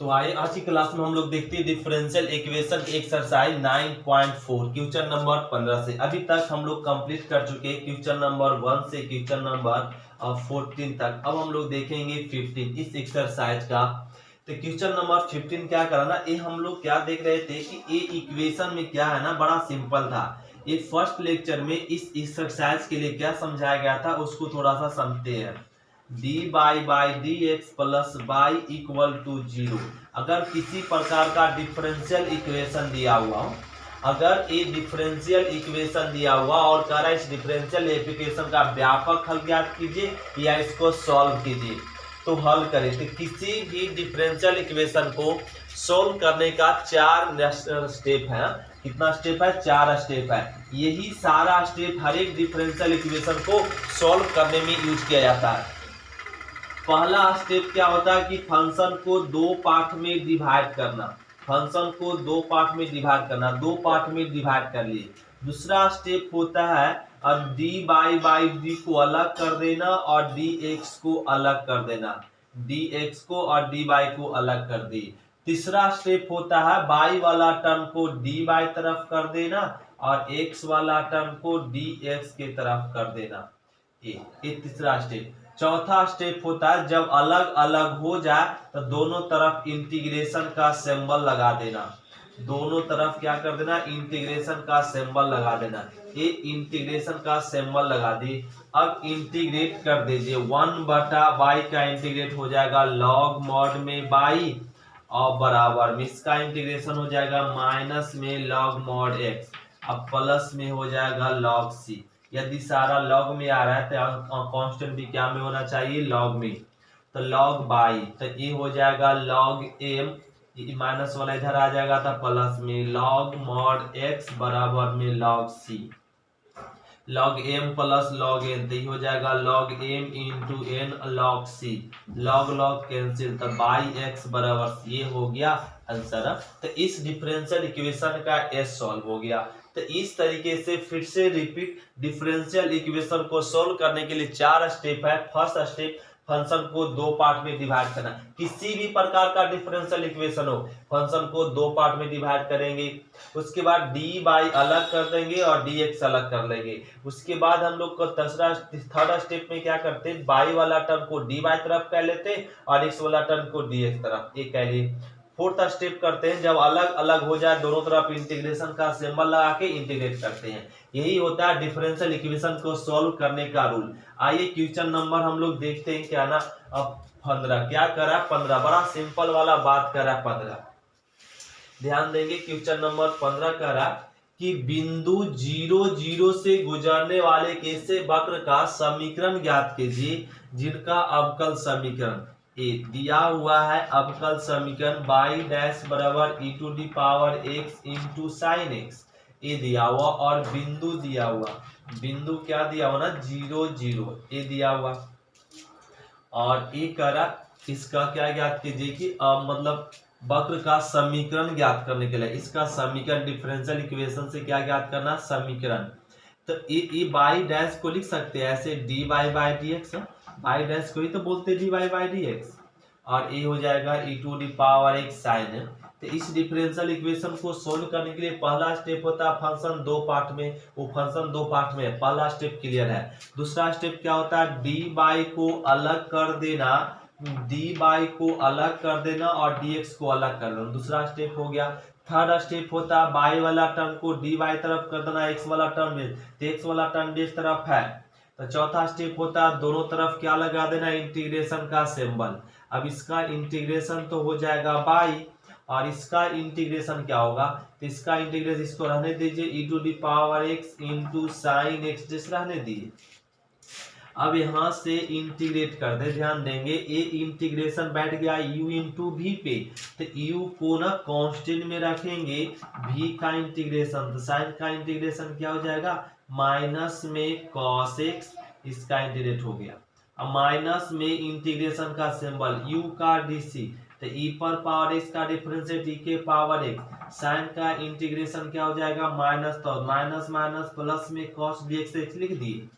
तो आइए आज की क्लास में हम लोग देखते हैं differential equation exercise 9.4 question number 15 से। अभी तक हम लोग कंप्लीट कर चुके हैं क्वेश्चन नंबर 1 से क्वेश्चन नंबर 14 तक। अब हम लोग देखेंगे 15 इस एक्सरसाइज का। तो क्वेश्चन नंबर 15 क्या करा ना, ये हम लोग क्या देख रहे थे कि ये इक्वेशन में क्या है ना, बड़ा सिंपल था। ये फर्स्ट लेक्चर में इस एक्सरसाइज के लिए क्या समझाया गया था उसको थोड़ा सा समझते हैं। D Y D X plus Y equal to 0। अगर किसी प्रकार का डिफरेंशियल इक्वेशन दिया हुआ हो, अगर ये डिफरेंशियल इक्वेशन दिया हुआ और कह रहा है इस डिफरेंशियल इक्वेशन का व्यापक हल ज्ञात कीजिए या इसको सॉल्व कीजिए, तो हल करें। तो किसी भी डिफरेंशियल इक्वेशन को सॉल्व करने का 4 स्टेप है। कितना स्टेप है? 4 स्टेप है। यही सारा स्टेप हर एक डिफरेंशियल इक्वेशन को सॉल्व करने में यूज किया जाता है। पहला स्टेप क्या होता है कि फंक्शन को दो पार्ट में डिवाइड करना। फंक्शन को दो पार्ट में डिवाइड करना, दो पार्ट में डिवाइड कर लिए। दूसरा स्टेप होता है अब डी बाई डी को अलग कर देना और डी एक्स को अलग कर देना, डी एक्स को और डी बाई को अलग कर दी। तीसरा स्टेप होता है बाई वाला टर्म को डी बाई तरफ कर देना और एक्स वाला टर्म को डी एक्स के तरफ कर देना। ये तीसरा स्टेप। चौथा स्टेप होता है जब अलग अलग हो जाए तो दोनों तरफ इंटीग्रेशन का सिंबल लगा देना। दोनों तरफ क्या कर देना? इंटीग्रेशन का सिंबल लगा देना। ये इंटीग्रेशन का सिंबल लगा दी। अब इंटीग्रेट कर दीजिए। 1/y का इंटीग्रेट हो जाएगा लॉग मॉड में बाई और बराबर में इसका इंटीग्रेशन हो जाएगा माइनस में लॉग मॉड एक्स, अब प्लस में हो जाएगा लॉग सी। यदि सारा लॉग में आ रहा है तो कांस्टेंट भी क्या में होना चाहिए? लॉग में। तो लॉग बाई, तो ये हो जाएगा लॉग एम, माइनस वाला इधर आ जाएगा तो प्लस में लॉग मॉड एक्स बराबर में log c. Log m plus log n, तो ये हो जाएगा log m into n log c. Log log cancel, तो बाई एक्स बराबर ये हो गया आंसर। तो इस डिफरेंशियल इक्वेशन का एस सॉल्व हो गया। तो इस तरीके से फिर से रिपीट, डिफरेंशियल इक्वेशन को सॉल्व करने के लिए 4 स्टेप है। फर्स्ट स्टेप फंक्शन को दो पार्ट में डिवाइड करना। किसी भी प्रकार का डिफरेंशियल इक्वेशन हो, फंक्शन को दो पार्ट में डिवाइड करेंगे। उसके बाद डी बाई अलग कर देंगे और डी एक्स अलग कर लेंगे। उसके बाद हम लोग को थर्ड स्टेप में क्या करते हैं, बाई वाला टर्म को डी बाई तरफ कह लेते और एक्स वाला टर्म को डी एक्स तरफ, ये कह लिए। फोर्थ स्टेप करते हैं जब अलग अलग हो जाए दोनों तरफ इंटीग्रेशन का सिंबल लगा के इंटीग्रेट करते हैं। यही होता है डिफरेंशियल इक्वेशन को सॉल्व करने का रूल। आइए क्वेश्चन नंबर हम लोग देखते हैं क्या ना। अब 15 क्या कर रहा है? 15 बड़ा सिंपल वाला बात कर रहा है। 15 ध्यान देंगे, क्वेश्चन नंबर 15 कर रहा है कि बिंदु 0 0 से गुजरने वाले ऐसे वक्र का समीकरण ज्ञात कीजिए जिनका अवकल समीकरण ए दिया हुआ है। अवकल समीकरण बाई डैश बराबर e to the power x into sine x, ये दिया हुआ और बिंदु दिया हुआ। बिंदु क्या दिया हुआ ना? 0 0, ये दिया हुआ और ये करा। इसका क्या ज्ञात कीजिए कि मतलब वक्र का समीकरण ज्ञात करने के लिए इसका समीकरण डिफरेंशियल इक्वेशन से क्या ज्ञात करना? समीकरण। तो ये बाई डैश को लिख सकते हैं ऐसे d y by D x, y dash को ही तो बोलते d y by D x, और ये हो जाएगा e to the power x sine. तो इस डिफरेंशियल इक्वेशन को सोल्व करने के लिए पहला स्टेप होता है फंक्शन दो पार्ट में, वो फंक्शन दो पार्ट में है। पहला स्टेप क्लियर है। दूसरा स्टेप क्या होता है? डी बाई को अलग कर देना, डी बाई को अलग कर देना और डी एक्स को अलग कर देना, दूसरा स्टेप हो गया। थर्ड स्टेप होता है बाई वाला टर्म को डी बाई तरफ कर देना, एक्स वाला टर्म एक्स वाला टर्म डी तरफ है। तो चौथा स्टेप होता है दोनों तरफ क्या लगा देना? इंटीग्रेशन का सिंबल। अब इसका इंटीग्रेशन तो हो जाएगा बाई और इसका इंटीग्रेशन क्या होगा? तो इसका इंटीग्रेशन इसको रहने दीजिए e to the power x into sine x जिस रहने दीजिए। अब यहां से इंटीग्रेट कर दे, ध्यान देंगे ये इंटीग्रेशन बैठ गया u इंटू वी पे, तो u को ना कांस्टेंट में रखेंगे, v का इंटीग्रेशन, तो साइन का इंटीग्रेशन क्या हो जाएगा? माइनस में cos x, इसका इंटीग्रेट हो गया। अब माइनस में इंटीग्रेशन का सिंबल u का dc, तो e पर पावर x का डिफरेंशिएट e के पावर x, साइन का इंटीग्रेशन क्या हो जाएगा? माइनस, तो माइनस माइनस प्लस में cos dx लिख दिए।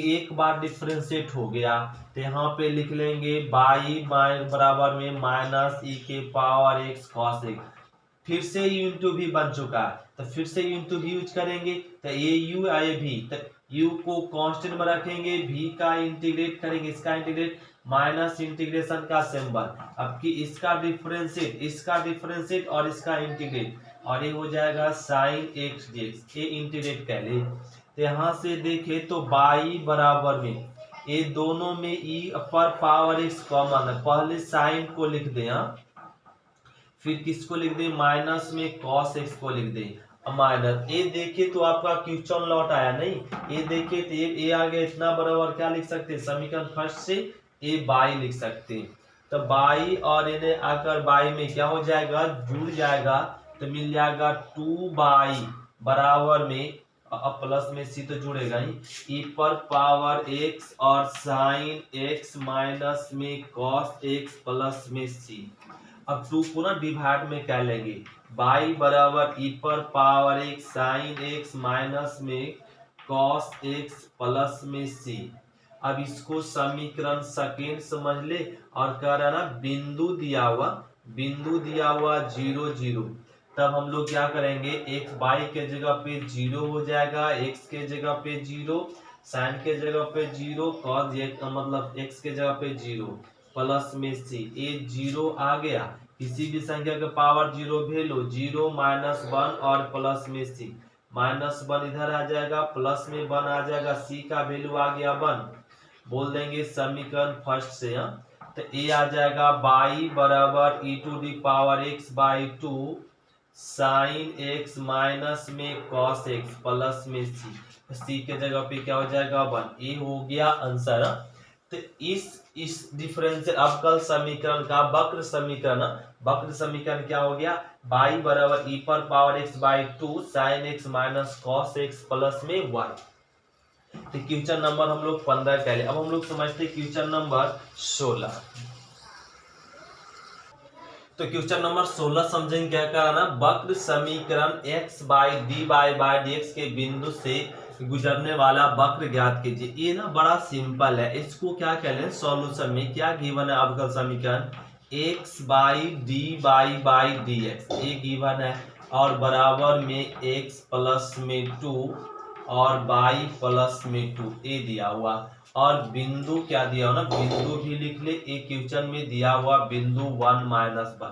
एक बार डिफ्रेंशिएट हो गया तो यहाँ पे लिख लेंगे बाई बराबर में माइनस ई के पावर एक्स कॉस एक्स। फिर से यू इंटू भी बन चुका है तो फिर से यू इंटू भी यूज करेंगे तो ए यू आए भी, तो यू को कांस्टेंट में रखेंगे, भी का इंटीग्रेट करेंगे, इसका इंटीग्रेट माइनस इंटीग्रेशन का सिंबल। अब कि इसका डिफरेंशिएट और इसका इंटीग्रेट, और ये हो जाएगा साइन एक्स डीएक्स, ये इंटीग्रेट कर ले। तो यहाँ से देखे तो बाई बराबर में ये दोनों में ई पर पावर एक्स कॉमन है, पहले साइन को लिख दे, फिर किसको लिख दे माइनस में कॉस एक्स को लिख दे माइनस। ये देखे तो आपका क्वेश्चन लौट आया नहीं, ये देखे तो ये आ गया, इतना बराबर क्या लिख सकते हैं समीकरण फर्स्ट से ए बाई लिख सकते हैं। तो बाई और इन्हें आकर बाई में क्या हो जाएगा जुड़ जाएगा तो मिल जाएगा 2 बाई बराबर में अब प्लस में सी तो जुड़ेगा ही, ई पर पावर एक्स और साइन एक्स माइनस में कॉस एक्स प्लस में सी। अब 2 को ना डिवाइड में क्या लेंगे, बाई बराबर ई पर power x sine x minus में कॉस एक्स प्लस में सी। अब इसको समीकरण सेकेंड समझ ले और कह रहा ना बिंदु दिया हुआ 0 0, तब हम लोग क्या करेंगे एक्स बाई के जगह पे 0 हो जाएगा, एक्स के जगह पे 0, साइन के जगह पे 0, कॉस मतलब एक्स के जगह पे 0 प्लस में सी। ये 0 आ गया, किसी भी संख्या के पावर 0 भेलो 0 -1 और प्लस में सी, -1 इधर आ जाएगा, प्लस में 1 आ जाएगा, सी का वैल्यू आ गया 1। बोल देंगे समीकरण फर्स्ट से, तो ए आ जाएगा बाई बराबर e to the power x by 2 sine x minus में कॉस एक्स प्लस में सी के जगह पे क्या हो जाएगा 1। ये हो गया आंसर। तो इस डिफरेंशियल अब कल समीकरण का वक्र समीकरण क्या हो गया, बाई बराबर ई पर power x by 2 sine x minus cos x plus में 1। तो क्वेश्चन नंबर हम लोग 15 कह ले। अब हम लोग समझते क्वेश्चन नंबर 16। तो क्वेश्चन नंबर 16 समझेंगे क्या कराना, वक्र समीकरण x by d y by D x के बिंदु से गुजरने वाला वक्र ज्ञात कीजिए। ये ना बड़ा सिंपल है, इसको क्या कह लें सॉल्यूशन में क्या गिवन है अवकल समीकरण x by d Y D x, ये गिवन है और बराबर में x प्लस में 2 और बाई प्लस में 2 ये दिया हुआ, और बिंदु क्या दिया हुआ ना बिंदु भी लिख ले, एक क्वेश्चन में दिया हुआ बिंदु 1 -1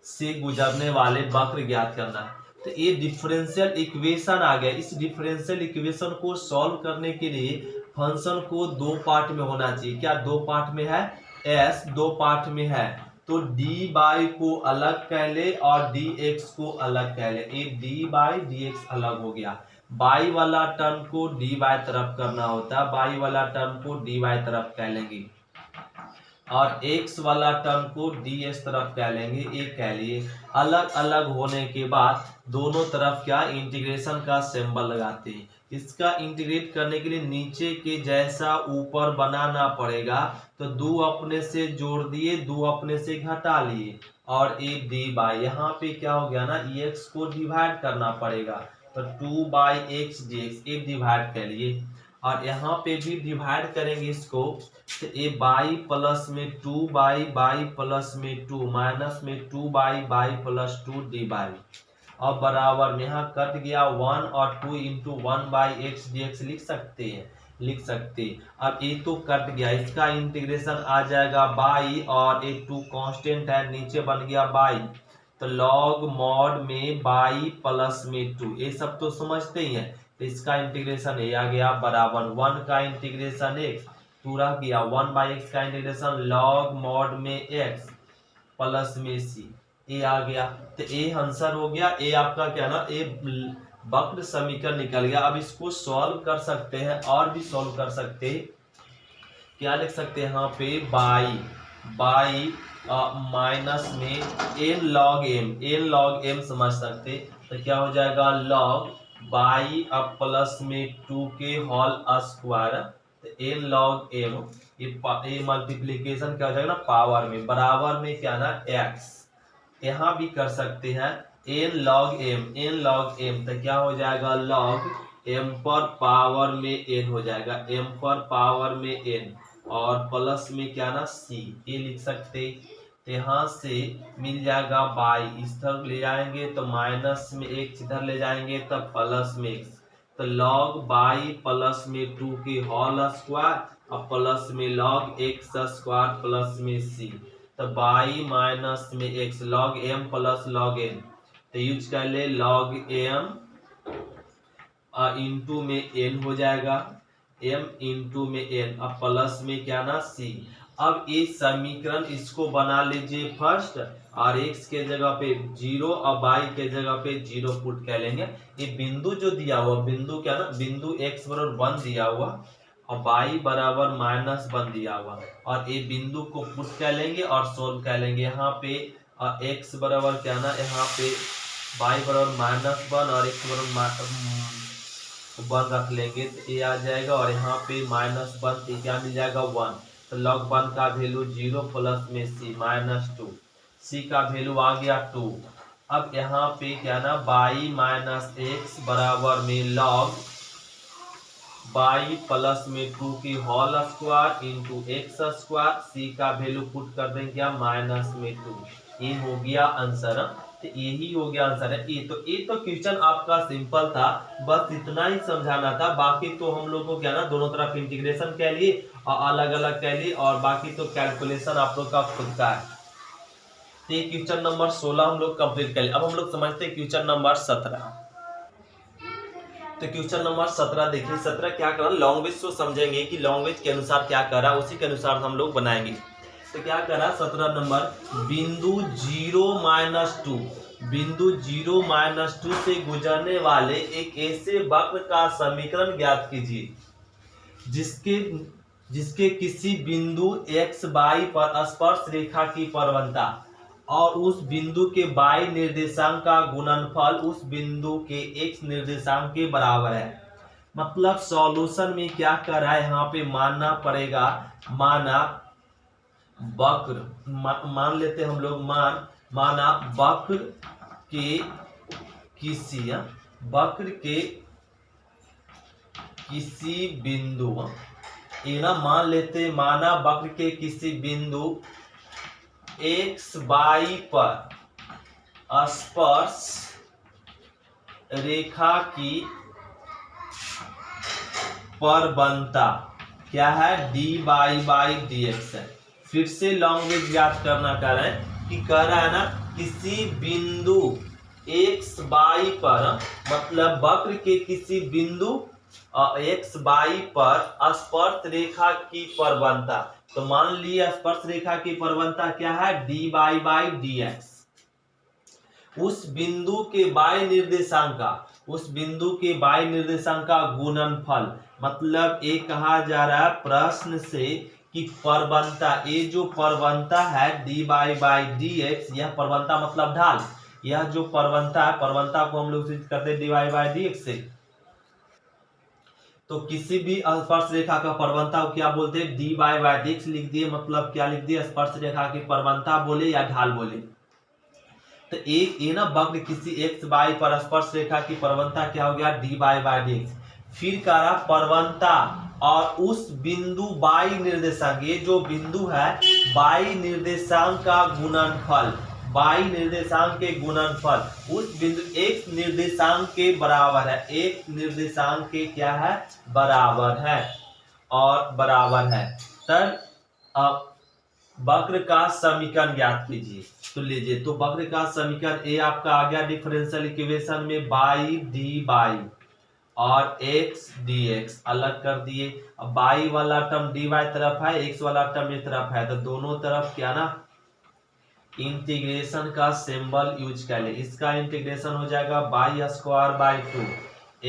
से गुजरने वाले वक्र ज्ञात करना है। तो ये डिफरेंशियल इक्वेशन आ गया। इस डिफरेंशियल इक्वेशन को सॉल्व करने के लिए फंक्शन को 2 पार्ट में होना चाहिए। क्या 2 पार्ट में है, एस 2 पार्ट में है, तो डी बाई को अलग कह ले और डी एक्स को अलग कह ले। ये डी बाई डी एक्स अलग हो गया, बाई वाला टर्म को डी बाई तरफ करना होता है, बाई वाला टर्म को डी बाई तरफ कह लेंगे और x वाला टर्म को डी एस तरफ कह लेंगे। ये कह लिए अलग अलग होने के बाद दोनों तरफ क्या इंटीग्रेशन का सिंबल लगाते हैं। इसका इंटीग्रेट करने के लिए नीचे के जैसा ऊपर बनाना पड़ेगा, तो 2 अपने से जोड़ दिए 2 अपने से घटा लिए और ए डी बाई, यहाँ पे क्या हो गया ना एक्स को डिवाइड करना पड़ेगा, तो 2 बाई एक्स डी एक्स एक डिवाइड कर लिए और यहाँ पे भी डिवाइड करेंगे इसको, तो ए बाई प्लस में 2 बाई प्लस में 2 माइनस में 2 बाई प्लस 2 डी बाई, और बराबर में यहाँ कट गया 1 और 2 into 1 by x D x लिख सकते। अब ये तो कट गया, इसका इंटीग्रेशन आ जाएगा बाई और ये 2 कांस्टेंट है नीचे बन गया बाई, तो लॉग मॉड में बाई प्लस में 2, ये सब तो समझते ही हैं। तो इसका इंटीग्रेशन ये आ गया बराबर 1 का इंटीग्रेशन x, 2 रह गया 1 बाई एक्स का इंटीग्रेशन लॉग मॉड में x प्लस में c, ये आ गया। तो ये आंसर हो गया। ये आपका क्या ना ये वक्र समीकरण निकल गया। अब इसको सॉल्व कर सकते हैं और भी सॉल्व कर सकते हैं। क्या लिख सकते हैं यहाँ पे बाई माइनस में n लॉग m समझ सकते, तो क्या हो जाएगा लॉग बाई अब प्लस में 2 के होल स्क्वायर, तो n लॉग m, ये मल्टीप्लीकेशन क्या हो जाएगा ना पावर में, बराबर में क्या ना x। यहाँ भी कर सकते हैं n लॉग m, तो क्या हो जाएगा लॉग m पर पावर में n हो जाएगा, m पर पावर में n और प्लस में क्या ना c, ये लिख सकते। तो यहाँ से मिल जाएगा बाई, इस तरफ ले जाएंगे तो माइनस में x, इधर ले जाएंगे तो प्लस में x, तो लॉग बाई प्लस में 2 के होल स्क्वायर और प्लस में लॉग x स्क्वायर प्लस में c, तो बाई माइनस में x log m plus log n, तो यूज कर ले लॉग m इंटू में n हो जाएगा, m इंटू में n अब प्लस में क्या ना c। अब ये समीकरण इसको बना लीजिए फर्स्ट, और x के जगह पे 0 और y के जगह पे 0 पुट कर लेंगे। ये बिंदु जो दिया हुआ बिंदु क्या ना, बिंदु x बराबर 1 दिया हुआ और y बराबर -1 दिया हुआ, और ये बिंदु को पुट कर लेंगे और सोल्व कर लेंगे। यहाँ पे x बराबर क्या ना, यहाँ पे y बराबर -1 और x बराबर 1 रख लेंगे तो ये आ जाएगा, और यहाँ पे -1 तो क्या मिल जाएगा 1, तो log 1 का वैल्यू 0 प्लस में c -2, c का वैल्यू आ गया 2। अब यहाँ पे क्या ना y माइनस एक्स बराबर में log y प्लस में 2 की whole square into X square, c का वैल्यू पुट कर देंगे क्या -2, ये हो गया आंसर। तो यही हो गया आंसर है। ये तो क्वेश्चन आपका सिंपल था, बस इतना ही समझाना था। बाकी तो हम लोग को क्या ना दोनों तरफ इंटीग्रेशन के लिए और अलग अलग के लिए, और बाकी तो कैलकुलेशन आप लोग का खुद का है। तो ये क्वेश्चन नंबर 16 हम लोग कंप्लीट कर लिए। अब हम लोग समझते हैं क्वेश्चन नंबर 17। तो क्वेश्चन नंबर 17 देखिए, 17 क्या कर रहा है, लैंग्वेज को समझेंगे कि लैंग्वेज के अनुसार क्या कर रहा है, उसी के अनुसार हम लोग बनाएंगे। तो क्या करा 17 नंबर, बिंदु 0-2, बिंदु 0-2 से गुजरने वाले एक ऐसे वक्र का समीकरण ज्ञात कीजिए जिसके किसी बिंदु x y पर स्पर्श रेखा की परवलता और उस बिंदु के y निर्देशांक का गुणनफल उस बिंदु के x निर्देशांक के बराबर है। मतलब सॉल्यूशन में क्या कर रहा है, यहाँ पे मानना पड़ेगा, माना वक्र मान लेते हम लोग, माना वक्र के किसी बिंदु, ये ना मान लेते, माना वक्र के किसी बिंदु x y पर स्पर्श रेखा की परवलता क्या है, dy/dx है। फिर से लैंग्वेज याद करना कह रहे हैं कि कह रहा है ना किसी बिंदु x y पर, मतलब वक्र के किसी बिंदु x y पर स्पर्श रेखा की परवलता। तो मान लिया स्पर्श रेखा की परवलता क्या है, dy/dx। उस बिंदु के y निर्देशांक का गुणनफल, मतलब ये कहा जा रहा है प्रश्न से कि परवलता, ये जो परवलता है dy/dx, यह परवलता मतलब ढाल, यह जो परवलता है, परवलता को हम लोग सिद्ध करते हैं dy/dx से। तो किसी भी स्पर्श रेखा का परवलता को क्या बोलते हैं, dy/dx लिख दिए, मतलब क्या लिख दिए, स्पर्श रेखा की परवलता बोले या ढाल बोले। तो एक ये ना वक्र किसी x y पर स्पर्श रेखा की परवलता क्या हो गया, dy/dx। फिर कहा परवलता और उस बिंदु y निर्देशांक, ये जो बिंदु है y निर्देशांक का गुणनफल, y निर्देशांक के गुणनफल उस बिंदु x निर्देशांक के बराबर है, x निर्देशांक के क्या है, बराबर है, और बराबर है। तब वक्र का समीकरण ज्ञात कीजिए। तो लीजिए, तो वक्र का समीकरण ये आपका आ गया डिफरेंशियल इक्वेशन में y dy और x dx अलग कर दिए। अब y वाला टर्म dy तरफ है, x वाला टर्म इस तरफ है, तो दोनों तरफ क्या ना इंटीग्रेशन का सिंबल यूज कर ले। इसका इंटीग्रेशन हो जाएगा y² 2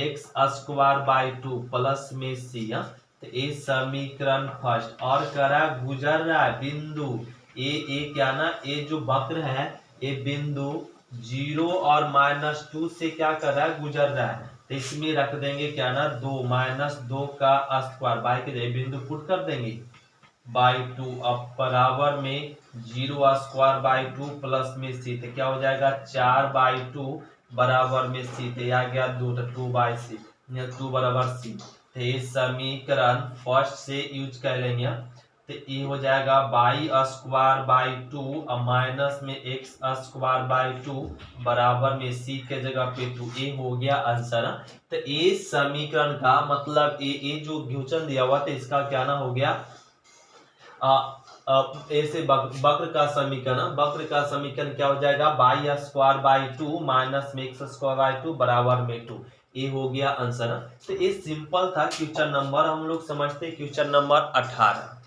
x² 2 प्लस में c। तो ये समीकरण फर्स्ट, और करा गुजर रहा है बिंदु ये क्या ना, ये जो वक्र है ये बिंदु 0 और -2 से क्या कर रहा है, गुजर रहा है। तो इसमें रख देंगे क्या ना 2 -2 का स्क्वायर, बाई के जगह बिंदु पुट कर देंगे /2, अब बराबर में 0² 2 प्लस में c, तो क्या हो जाएगा 4/2 बराबर में c, तो आ गया 2 2/c। 2 बराबर सी। तो ये समीकरण फर्स्ट से यूज कर लेंगे। तो ये हो जाएगा वाई स्क्वायर बाई 2 और माइनस में एक्स स्क्वायर बाई 2 बराबर में सी के जगह पे 2। ये हो गया आंसर। तो ये समीकरण का मतलब ये जो विभेदन दिया हुआ था इसका क्या ना हो गया ऐसे वक्र का समीकरण। वक्र का समीकरण क्या हो जाएगा वाई स्क्वायर बाई 2 माइनस में एक्स स्क्वायर बाई 2 बराबर में 2। ये हो गया आंसर। तो ये सिंपल था। क्वेश्चन नंबर हम लोग समझते हैं क्वेश्चन नंबर 18।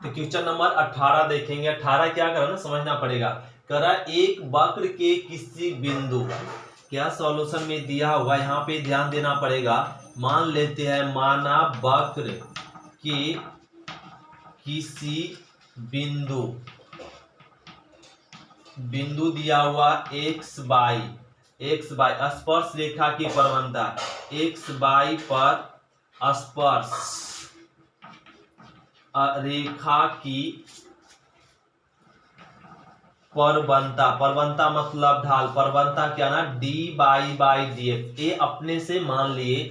तो क्वेश्चन नंबर 18 देखेंगे। 18 क्या करा ना समझना पड़ेगा। करा एक वक्र के किसी बिंदु, क्या सॉल्यूशन में दिया हुआ यहाँ पे ध्यान देना पड़ेगा। मान लेते हैं माना वक्र के किसी बिंदु दिया हुआ एक्स बाई स्पर्श रेखा की प्रवणता एक्स बाई पर स्पर्श रेखा की प्रवणता मतलब ढाल। प्रवणता क्या ना डी बाई डी एक्स। ये अपने से मान लिए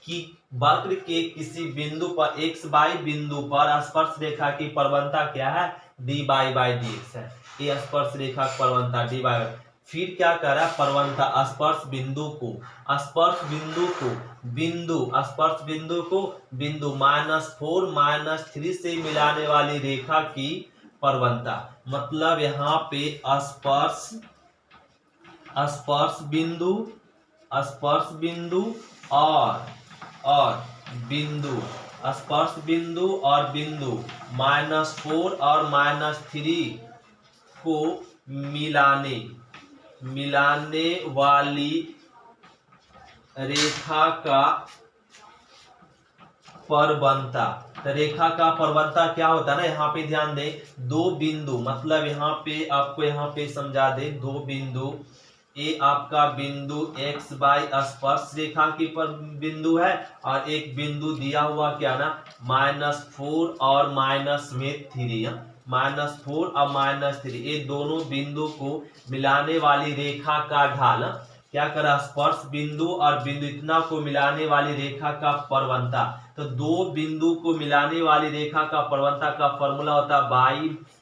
कि वक्र के किसी बिंदु पर एक्स बाई बिंदु पर स्पर्श रेखा की प्रवणता क्या है डी बाई डी एक्स है। ये स्पर्श रेखा की प्रवणता डी बाई। फिर क्या कर रहा है प्रवणता स्पर्श बिंदु को बिंदु -4 -3 से मिलाने वाली रेखा की प्रवणता। मतलब यहाँ पे स्पर्श बिंदु और बिंदु स्पर्श बिंदु और बिंदु -4 और -3 को मिलाने वाली रेखा का प्रवणता। तो रेखा का प्रवणता क्या होता है ना यहाँ पे ध्यान दे। दो बिंदु मतलब यहाँ पे आपको यहाँ पे समझा दे। दो बिंदु ये आपका बिंदु x बाई स्पर्श रेखा की बिंदु है और एक बिंदु दिया हुआ क्या ना -4 और -3 और -3। ये दोनों बिंदु को मिलाने वाली रेखा का ढाल क्या करा स्पर्श बिंदु और बिंदु इतना को मिलाने वाली रेखा का प्रवणता। तो दो बिंदु को मिलाने वाली रेखा का प्रवणता का फॉर्मूला होता है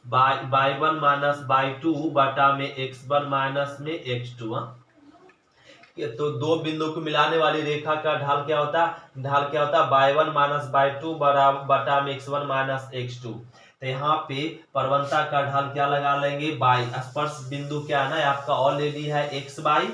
y1 माइनस y2 बटा में x1 माइनस में x2। तो दो बिंदु को मिलाने वाली रेखा का ढाल क्या होता है y1 माइनस y2 बटा में x1 माइनस x2। तो यहाँ पे प्रवणता का ढाल क्या लगा लेंगे बाई। स्पर्श बिंदु क्या है ना आपका ऑलरेडी है x बाई।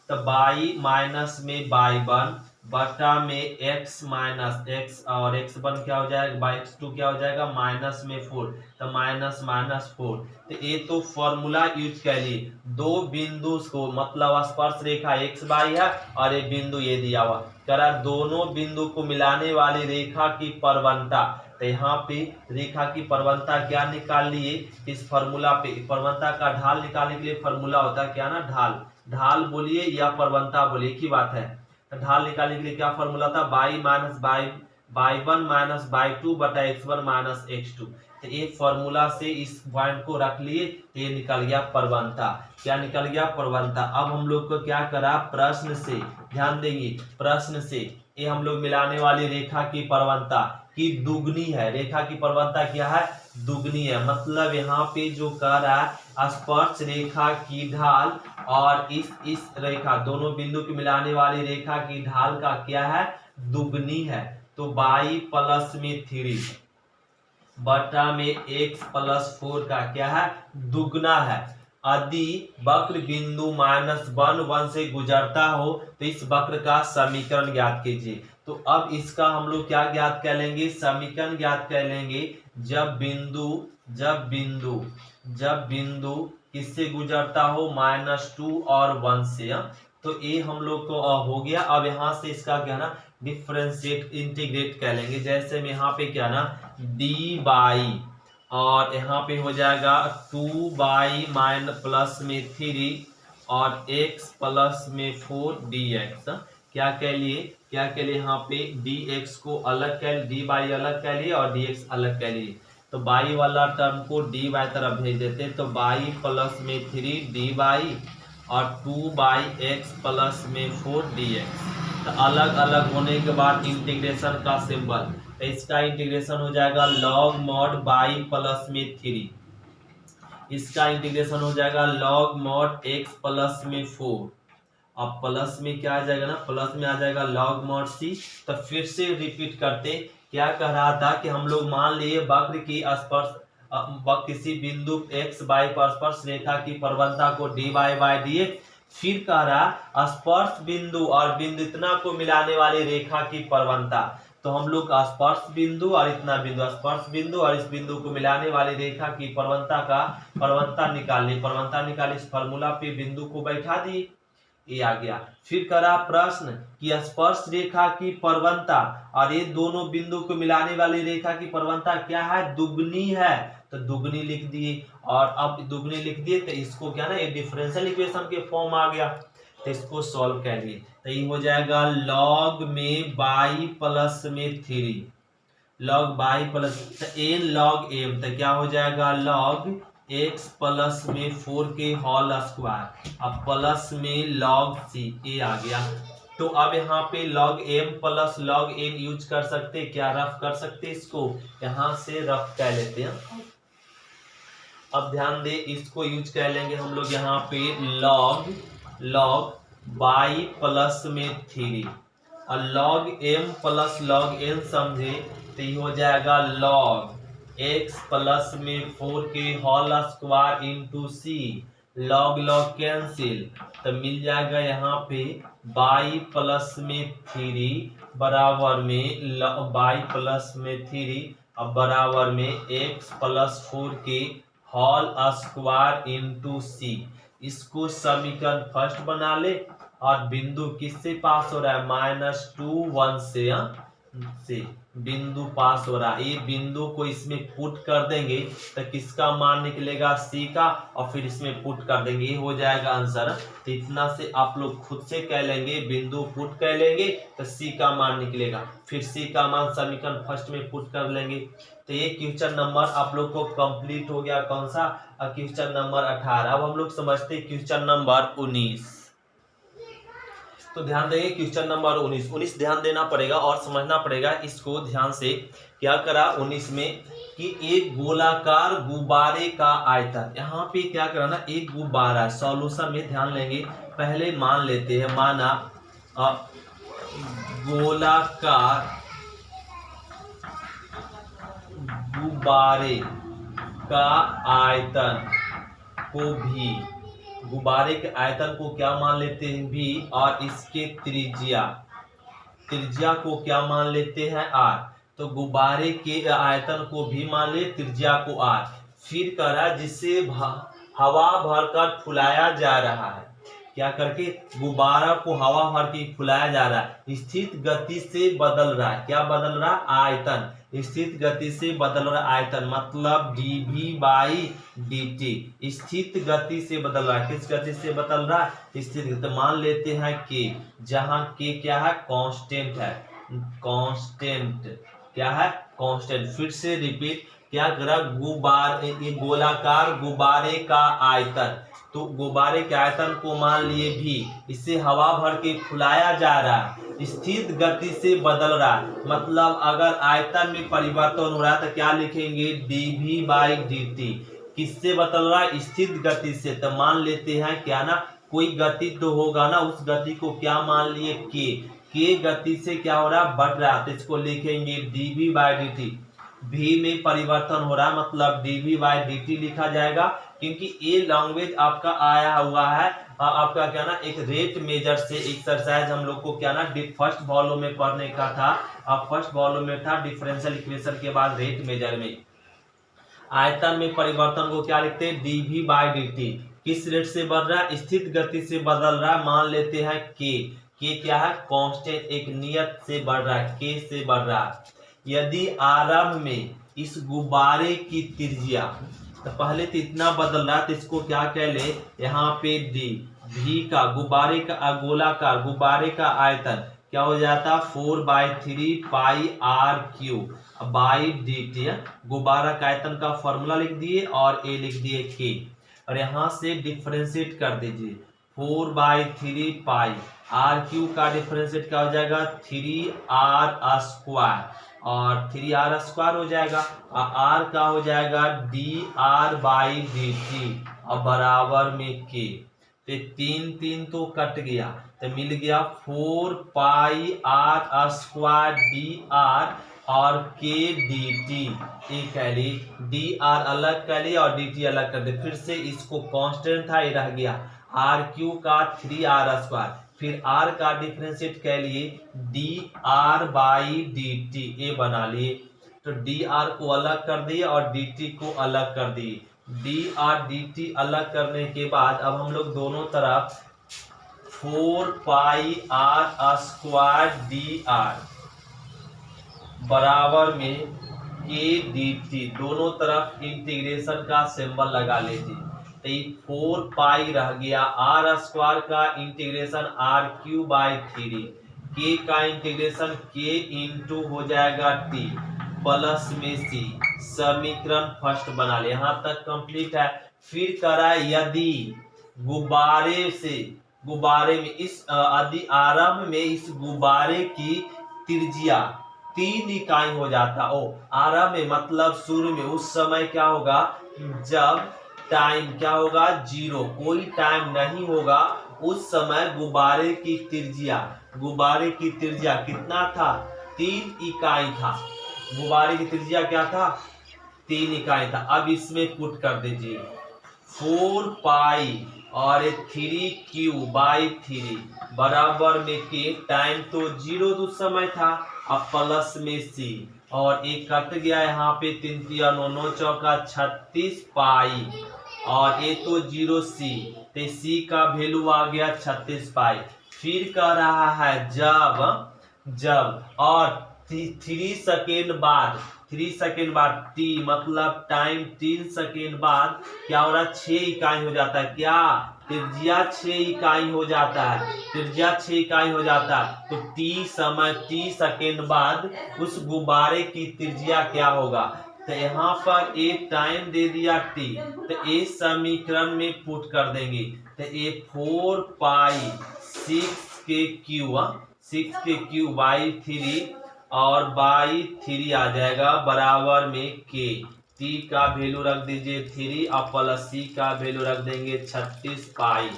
तो बाई माइनस में y1 बटा में x माइनस x और x1 क्या हो जाएगा x2 क्या हो जाएगा माइनस में 4। तो -4। तो ये तो फॉर्मूला यूज करिए। दो बिंदु को मतलब स्पर्श रेखा x बाई है और एक बिंदु ये दिया हुआ करा दोनों बिंदु को मिलाने वाली रेखा की प्रवणता। तो यहाँ पे रेखा की प्रवणता क्या निकाल लिए इस फॉर्मूला पे। प्रवणता का ढाल निकालने के लिए फॉर्मूला होता है क्या ना ढाल बोलिए या प्रवणता बोलिए एक ही बात है। तो ढाल निकालने के लिए क्या फॉर्मूला था y1 माइनस y2 बटा x1 माइनस x2। तो एक फॉर्मूला से इस पॉइंट को रख लिए तो ये निकल गया प्रवणता। क्या निकल गया प्रवणता। अब हम लोग को क्या करा प्रश्न से ध्यान देंगे। प्रश्न से ये हम लोग मिलाने वाली रेखा की प्रवणता की दुगनी है। रेखा की प्रवणता क्या है दुगनी है। मतलब यहाँ पे जो कह रहा है स्पर्श रेखा की ढाल और इस रेखा दोनों बिंदु को मिलाने वाली रेखा की ढाल का क्या है दुगनी है। तो y प्लस में 3 बटा में x प्लस 4 का क्या है दुगना है। यदि वक्र बिंदु -1 से गुजरता हो तो इस वक्र का समीकरण ज्ञात कीजिए। तो अब इसका हम लोग क्या ज्ञात कर लेंगे समीकरण ज्ञात कर लेंगे। जब बिंदु किससे गुजरता हो -2 और 1 से। तो ये हम लोग को हो गया। अब यहाँ से इसका क्या ना डिफरेंशिएट इंटीग्रेट कर लेंगे। जैसे में यहाँ पे क्या ना डी बाई और यहाँ पे हो जाएगा 2 बाई प्लस में 3 और x प्लस में 4 dx। क्या कह लिए यहाँ पे dx को अलग कर डी बाई अलग कर लिए और dx अलग कर लिए। तो बाई वाला टर्म को डी बाई तरफ भेज देते। तो बाई प्लस में 3 डी बाई और 2 बाई एक्स प्लस में 4 dx। तो अलग अलग होने के बाद इंटीग्रेशन का सिंबल, तो इसका इंटीग्रेशन हो जाएगा लॉग मॉड बाई प्लस में 3, इसका इंटीग्रेशन हो जाएगा लॉग मॉड x प्लस में 4, अब प्लस में क्या आ जाएगा ना, प्लस में आ जाएगा लॉग मॉड c। तो फिर से रिपीट करते, क्या कह रहा था कि हम लोग मान लिए वक्र की स्पर्श किसी बिंदु x y पर स्पर्श रेखा की प्रवणता को dy बाई dx, फिर कह रहा स्पर्श बिंदु और बिंदु इतना को मिलाने वाली रेखा की प्रवणता। तो हम लोग स्पर्श बिंदु और इतना बिंदु, स्पर्श बिंदु और इस बिंदु को मिलाने वाली रेखा की प्रवणता निकाली, इस फॉर्मूला पे बिंदु को बैठा दी, ये आ गया। फिर करा प्रश्न कि स्पर्श रेखा की प्रवणता और ये दोनों बिंदु को मिलाने वाली रेखा की प्रवणता क्या है, दुगनी है, तो दुगनी लिख दिए। और अब दुगनी लिख दिए तो इसको क्या ना, ये डिफरेंशियल इक्वेशन के फॉर्म आ गया, तो इसको सॉल्व कर लिए, तो ये हो जाएगा लॉग में बाई प्लस में 3, log Y plus N log M, तो क्या हो जाएगा लॉग x प्लस में 4 के होल स्क्वायर, अब प्लस में लॉग c, ये आ गया। तो अब यहाँ पे log m plus log n use कर सकते, क्या रफ कर सकते, इसको यहाँ से रफ कर लेते हैं। अब ध्यान दे, इसको यूज कर लेंगे हम लोग यहाँ पे लॉग बाई प्लस में 3 और log m plus log n समझे, तो ये हो जाएगा लॉग x प्लस में 4 के होल स्क्वायर इंटू सी, लॉग लॉग कैंसिल, तो मिल जाएगा यहाँ पे बाई प्लस में 3 बराबर में बाई प्लस में 3 अब बराबर में x प्लस 4 के होल स्क्वायर इंटू सी। इसको समीकरण फर्स्ट बना ले और बिंदु किससे पास हो रहा है, -2 1 से बिंदु पास हो रहा है, ये बिंदु को इसमें पुट कर देंगे तो किसका मान निकलेगा, सी का, और फिर इसमें पुट कर देंगे, ये हो जाएगा आंसर। तो इतना से आप लोग खुद से कह लेंगे, बिंदु पुट कर लेंगे तो सी का मान निकलेगा, फिर सी का मान समीकरण फर्स्ट में पुट कर लेंगे। तो ये क्वेश्चन नंबर आप लोग को कंप्लीट हो गया, कौन सा, क्वेश्चन नंबर 18। अब हम लोग समझते हैं क्वेश्चन नंबर 19। तो ध्यान देंगे क्वेश्चन नंबर 19 ध्यान देना पड़ेगा और समझना पड़ेगा इसको ध्यान से। क्या करा 19 में कि एक गोलाकार गुब्बारे का आयतन, यहाँ पे क्या करा ना, एक गुब्बारा, सॉल्यूशन में ध्यान लेंगे, पहले मान लेते हैं, माना गोलाकार गुब्बारे का आयतन को भी, गुब्बारे के आयतन को क्या मान लेते हैं भी, और इसके त्रिज्या को क्या मान लेते हैं r, तो गुब्बारे के आयतन को भी मान ले, त्रिज्या को r। फिर करा जिससे हवा भरकर फुलाया जा रहा है, क्या करके, गुब्बारा को हवा भर के फुलाया जा रहा है, स्थिर गति से बदल रहा है, क्या बदल रहा है, आयतन, स्थिर गति से बदल रहा आयतन, मतलब dv बाई dt, स्थिर गति से बदल रहा है, किस गति से बदल रहा है, स्थिर गति। मान लेते हैं k, जहां k क्या है, कांस्टेंट है, कांस्टेंट क्या है, कांस्टेंट। फिर से रिपीट, क्या करा, गुब्बारे, गोलाकार गुब्बारे का आयतन, तो गुब्बारे के आयतन को मान लिए भी, इससे हवा भर के फुलाया जा रहा है, स्थिर गति से बदल रहा है, मतलब अगर आयतन में परिवर्तन हो रहा है तो क्या लिखेंगे, dv बाई dt, किससे बदल रहा है, स्थिर गति से। तो मान लेते हैं क्या ना, कोई गति तो होगा ना, उस गति को क्या मान लिए, k गति से क्या हो रहा है, बढ़ रहा है, तो इसको लिखेंगे dv बाई dt। v में परिवर्तन हो रहा है, मतलब dv बाई dt लिखा जाएगा, क्योंकि ये लैंग्वेज आपका आया हुआ है आपका क्या ना, एक रेट मेजर से एक्सरसाइज हम लोग को क्या ना, फर्स्ट वॉल्यूम में पढ़ने का था, अब फर्स्ट वॉल्यूम में था डिफरेंशियल इक्वेशन के बाद रेट मेजर में आयतन में परिवर्तन को क्या लिखते हैं, dv बाई dt, किस रेट से बढ़ रहा है, स्थिर गति से बदल रहा है, मान लेते हैं k क्या है, कांस्टेंट, एक नियत से बढ़ रहा है, k से बढ़ रहा है। यदि आरंभ में इस गुब्बारे की त्रिज्या, तो पहले तो इतना बदल रहा है, तो इसको क्या कह ले, यहाँ पे d, v का, गुब्बारे का, गोलाकार गुब्बारे का आयतन क्या हो जाता, 4/3 पाई r क्यूब बाई dt, गुब्बारा का आयतन का फॉर्मूला लिख दिए और a लिख दिए k, और यहाँ से डिफरेंशिएट कर दीजिए, 4/3 पाई। आर क्यू का डिफरेंशिएट क्या हो जाएगा 3r² और 3r² हो जाएगा और आर का हो जाएगा dr/dt और बराबर में k। तो 3 तो कट गया तो मिल गया 4πr² dr और k dt। ये कह ली dr अलग कर लिया और dt अलग कर दे। फिर से इसको कांस्टेंट था ये रह गया आर क्यू का 3r²। फिर r का डिफरेंशिएट कह लिए dr/dt ये बना लिए। तो dr को अलग कर दिए और dt को अलग कर दिए। dr dt अलग करने के बाद अब हम लोग दोनों तरफ 4πr² dr बराबर में k dt दोनों तरफ इंटीग्रेशन का सिंबल लगा लेते। तो 4 पाई रह गया r² का इंटीग्रेशन r³/3 k का इंटीग्रेशन k इंटू हो जाएगा t प्लस में c। समीकरण फर्स्ट बना ले। यहाँ तक कंप्लीट है। फिर करा यदि गुब्बारे में इस आरंभ में इस गुब्बारे की त्रिज्या 3 इकाई हो जाता। आरंभ में मतलब शुरू में उस समय क्या होगा जब टाइम क्या होगा 0 कोई टाइम नहीं होगा उस समय गुब्बारे की त्रिज्या कितना था 3 इकाई था। गुब्बारे की त्रिज्या क्या था 3 इकाई था। अब इसमें पुट कर दीजिए 4 पाई और 3q/3 बराबर में के टाइम तो 0 उस समय था अब प्लस में c और एक कट गया यहाँ पे 3 3 9 चौका 36 पाई और ये तो 0c तो c का वैल्यू आ गया 36 पाई। फिर कह रहा है जब और 3 सेकेंड बाद t मतलब टाइम 3 सेकेंड बाद क्या हो रहा है 6 इकाई हो जाता है। क्या त्रिज्या 6 इकाई हो जाता है। तो t सेकेंड बाद उस गुब्बारे की त्रिज्या क्या होगा। तो यहाँ पर एक टाइम दे दिया t तो ये समीकरण में पुट कर देंगे। तो ये 4 पाई 6 के क्यू/3 और बाई 3 आ जाएगा बराबर में k। t का वैल्यू रख दीजिए 3 और प्लस c का वैल्यू रख देंगे 36 पाई।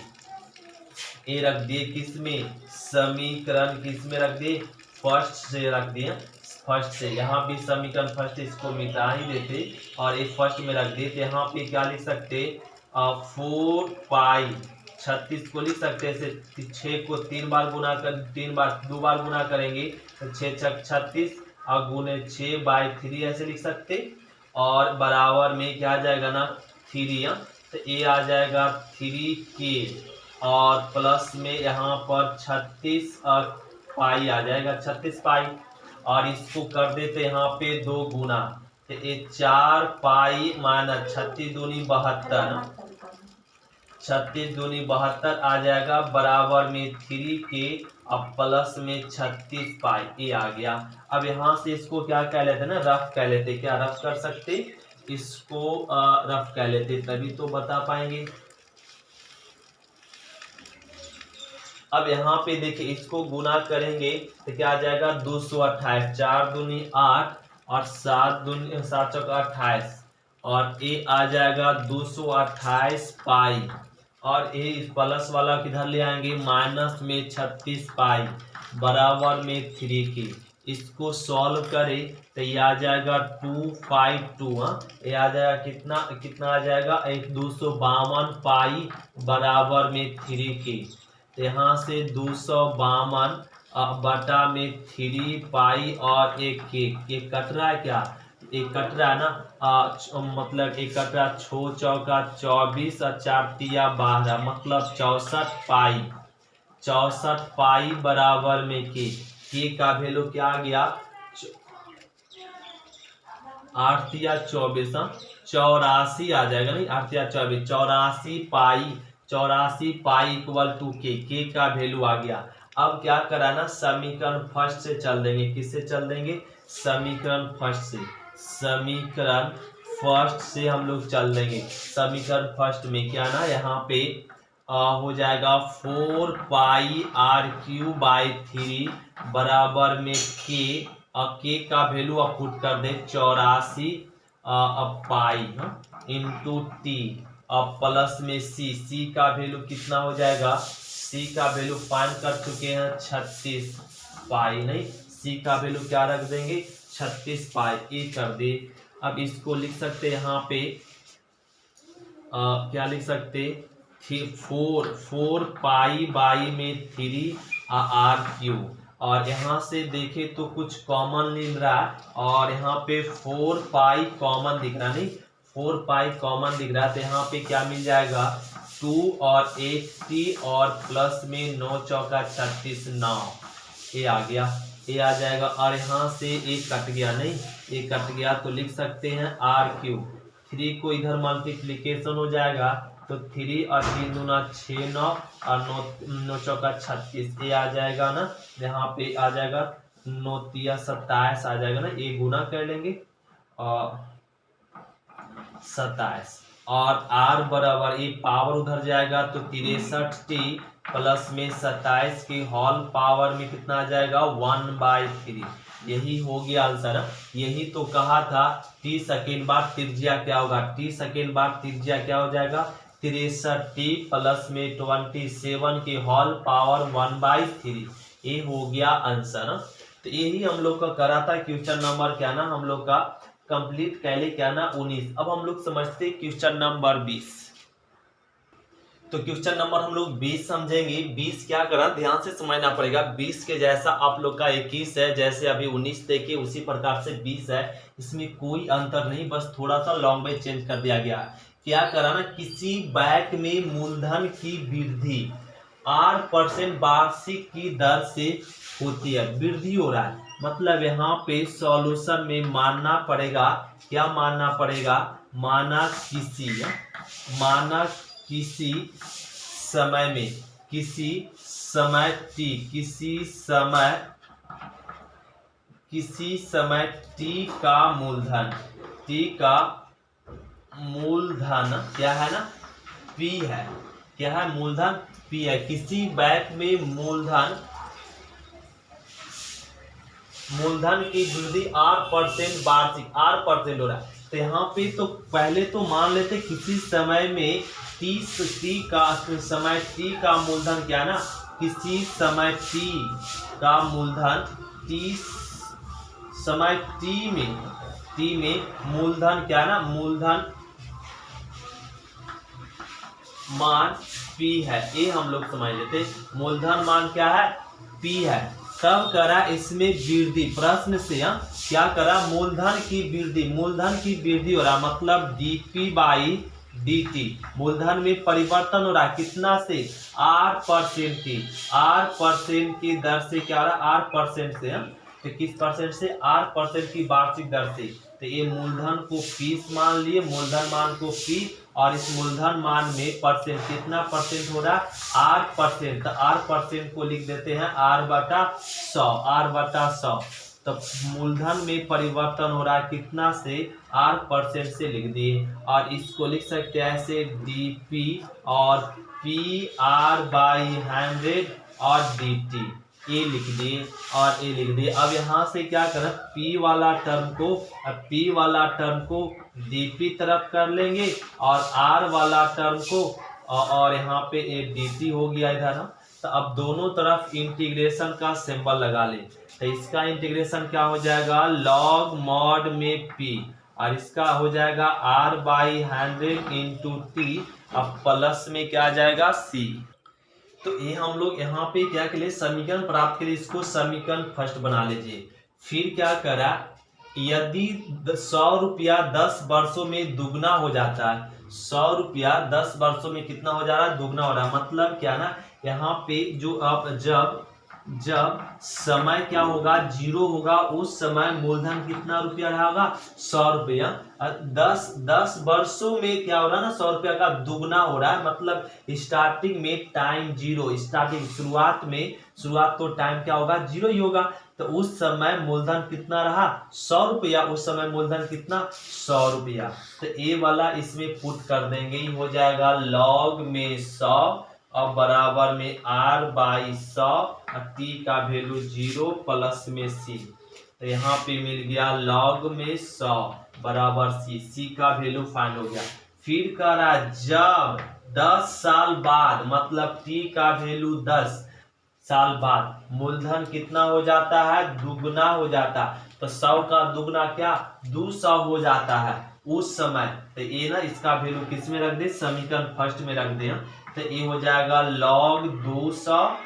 ये रख दिए किसमें समीकरण किसमें रख दिए फर्स्ट से रख दिए। फर्स्ट से यहाँ भी समीकरण फर्स्ट इसको मिटा ही देते और एक फर्स्ट में रख दिए। तो यहाँ पे क्या लिख सकते 4 पाई 36 को लिख सकते हैं। 6 को 2 बार गुना करेंगे तो 6 छक 36 और गुने 6/3 ऐसे लिख सकते और बराबर में क्या आ जाएगा ना 3 तो ये आ जाएगा 3k और प्लस में यहाँ पर 36 और पाई आ जाएगा 36 पाई और इसको कर देते यहाँ पे 2 गुना तो ये 4 पाई माइनस 36 दूनी 72 आ जाएगा बराबर में 3k अब प्लस में 36 पाई ये आ गया। अब यहाँ से इसको क्या कह लेते ना रफ कह लेते। क्या रफ कर सकते इसको रफ कह लेते तभी तो बता पाएंगे। अब यहाँ पे देखिए इसको गुना करेंगे तो क्या आ जाएगा 228 4 दूनी 8 और 7 चौक 28 और ये आ जाएगा 228 पाई और ये इस प्लस वाला किधर ले आएंगे माइनस में 36 पाई बराबर में 3k। इसको सॉल्व करें तो ये आ जाएगा 252 ये आ जाएगा कितना आ जाएगा 252 पाई बराबर में 3k। तो यहाँ से 252 बटा में 3 पाई और एक कट रहा है। क्या एक कट रहा है ना मतलब एक कट रहा 6 चौका 24 और 4 तिया 12 मतलब 64 पाई बराबर में के का वैल्यू क्या आ गया 8 तिया 24 84 आ जाएगा नहीं 8 तिया 24 84 पाई इक्वल टू के का वैल्यू आ गया। अब क्या कराना समीकरण फर्स्ट से चल देंगे। किससे चल देंगे समीकरण फर्स्ट से हम लोग चल देंगे। समीकरण फर्स्ट में क्या ना यहाँ पे हो जाएगा 4 पाई आर क्यू बाई 3 बराबर में के का वैल्यू आप पुट कर दे 84 पाई इंटू टी अब प्लस में सी का वैल्यू कितना हो जाएगा, सी का वैल्यू फाइंड कर चुके हैं 36 पाई, नहीं सी का वैल्यू क्या रख देंगे 36 पाई, ए कर दे। अब इसको लिख सकते यहाँ पे क्या लिख सकते 4 पाई बाई में 3 आर क्यू, और यहाँ से देखे तो कुछ कॉमन मिल रहा है और यहाँ पे 4 पाई कॉमन दिख रहा, नहीं 4 पाई कॉमन दिख रहा है, तो यहाँ पे क्या मिल जाएगा 2 और 80 और प्लस में 9 चौका 36 9, ये आ गया, ये आ जाएगा। और यहाँ से एक कट गया, नहीं ये कट गया तो लिख सकते हैं आर क्यू, 3 को इधर मल्टीप्लीकेशन हो जाएगा तो 3 और 3 दूना 6 9 और 9 चौका 36, ये आ जाएगा ना, यहाँ पे आ जाएगा 9 तिया 27 आ जाएगा ना, ये गुना कर लेंगे और 27 और आर बराबर ये पावर उधर जाएगा तो 63t प्लस में 27 की होल पावर में कितना आ जाएगा 1/3, यही हो गया आंसर। यही तो कहा था t सेकेंड बाद त्रिज्या क्या होगा, t सेकेंड बाद त्रिज्या क्या हो जाएगा 63t प्लस में 27 की होल पावर 1/3, ये हो गया आंसर। तो यही हम लोग का करा था क्वेश्चन नंबर क्या ना हम लोग का कंप्लीट कैले क्या ना 19। अब हम लोग समझते क्वेश्चन नंबर 20। तो क्वेश्चन नंबर हम लोग 20 समझेंगे। 20 क्या करा ध्यान से समझना पड़ेगा। 20 के जैसा आप लोग का 21 है, जैसे अभी 19 देखे उसी प्रकार से 20 है, इसमें कोई अंतर नहीं, बस थोड़ा सा लॉन्ग में चेंज कर दिया गया। क्या करा ना किसी बैंक में मूलधन की वृद्धि 8% वार्षिक की दर से होती है, वृद्धि हो रहा है, मतलब यहाँ पे सॉल्यूशन में मानना पड़ेगा, क्या मानना पड़ेगा, माना किसी समय में, किसी समय टी का मूलधन क्या है ना पी है, क्या है मूलधन पी है। किसी बैंक में मूलधन की वृद्धि 8% वार्षिक 8% हो रहा है। तो यहाँ पे तो पहले तो मान लेते किसी समय में समय टी का मूलधन क्या ना, किसी समय टी का मूलधन समय टी में मूलधन क्या ना, मूलधन मान पी है, ये हम लोग समझ लेते। मूलधन मान क्या है पी है। तब करा इसमें वृद्धि, प्रश्न से क्या करा मूलधन की वृद्धि हो रहा, मतलब डीपी बाई dt, मूलधन में परिवर्तन हो रहा है कितना से 8% की दर से क्या हो रहा है 8% से, तो किस परसेंट से 8% की वार्षिक दर से। तो ये मूलधन को फीस मान लिए, मूलधन मान को फी, और इस मूलधन मान में परसेंट कितना परसेंट हो रहा है 8%, तो 8% को लिख देते हैं r/100, तो मूलधन में परिवर्तन हो रहा है कितना से 8% से लिख दिए। और इसको लिख सकते हैं ऐसे dp और PR/100 और dt, ये लिख दिए और ये लिख दिए। अब यहाँ से क्या करें p वाला टर्म को dp तरफ कर लेंगे और r वाला टर्म को, और यहाँ पे ये dt हो गया इधर। तो अब दोनों तरफ इंटीग्रेशन का सिंबल लगा ले, तो इसका इंटीग्रेशन क्या हो जाएगा log mod में p, और इसका हो जाएगा r/100 इंटू टी, अब प्लस में क्या आ जाएगा c। तो ये हम लोग यहाँ पे क्या के लिए समीकरण प्राप्त के लिए इसको समीकरण फर्स्ट बना लीजिए। फिर क्या करा, यदि 100 रुपया 10 वर्षों में दुगना हो जाता है, 100 रुपया 10 वर्षों में कितना हो जा रहा है दुगना हो रहा है, मतलब क्या ना यहाँ पे जो अब जब समय क्या होगा 0 होगा उस समय मूलधन कितना रुपया रहा होगा 100 रुपया। 10 वर्षों में क्या हो रहा है ना 100 रुपया का दुगना हो रहा है, मतलब स्टार्टिंग में टाइम 0, स्टार्टिंग शुरुआत तो टाइम क्या होगा 0 ही होगा, तो उस समय मूलधन कितना रहा 100 रुपया, उस समय मूलधन कितना 100 रुपया। तो ए वाला इसमें पुट कर देंगे, हो जाएगा log में 100 और बराबर में r बाई 100 और t का वैल्यू 0 प्लस में c। तो यहाँ पे मिल गया log में 100 बराबर c का वैल्यू फाइंड हो गया। फिर कह रहा जब 10 साल बाद मतलब t का वैल्यू 10 साल बाद मूलधन कितना हो जाता है, दुगना हो जाता। तो 100 का दुगना क्या 200 हो जाता है उस समय। तो ये ना इसका वैल्यू किस में रख दे, समीकरण फर्स्ट में रख दे। तो ये हो जाएगा log 200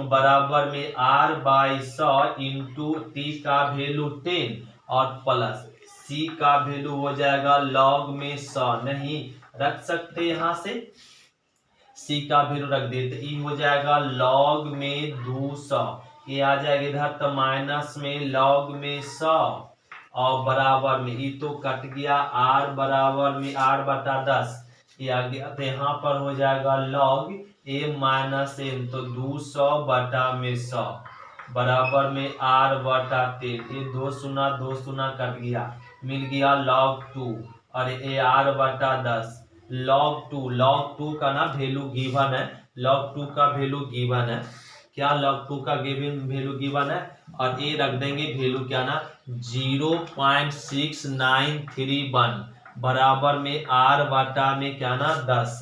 बराबर में r बाई 100 इंटू टी का वैल्यू 10 और प्लस c का वैल्यू हो जाएगा log में 100 नहीं रख सकते, यहाँ से c का वैल्यू रख दे। तो ये हो जाएगा log में 200, ये आ जाएगा इधर तो माइनस में log में 100 और बराबर में ये तो कट गया r बराबर में r बटा 10 ये आ गया। तो यहाँ पर हो जाएगा log a माइनस n तो 200 बटा में 100 बराबर में r बटा 10। ये 2 शून्य कट गया, मिल गया log 2 और ये r बटा 10 log 2 का ना वैल्यू गिवन है, log 2 का वैल्यू गिवन है क्या, log 2 का वैल्यू गिवन है और ये रख देंगे वैल्यू क्या ना 0.6931 बराबर में r बटा में क्या ना 10।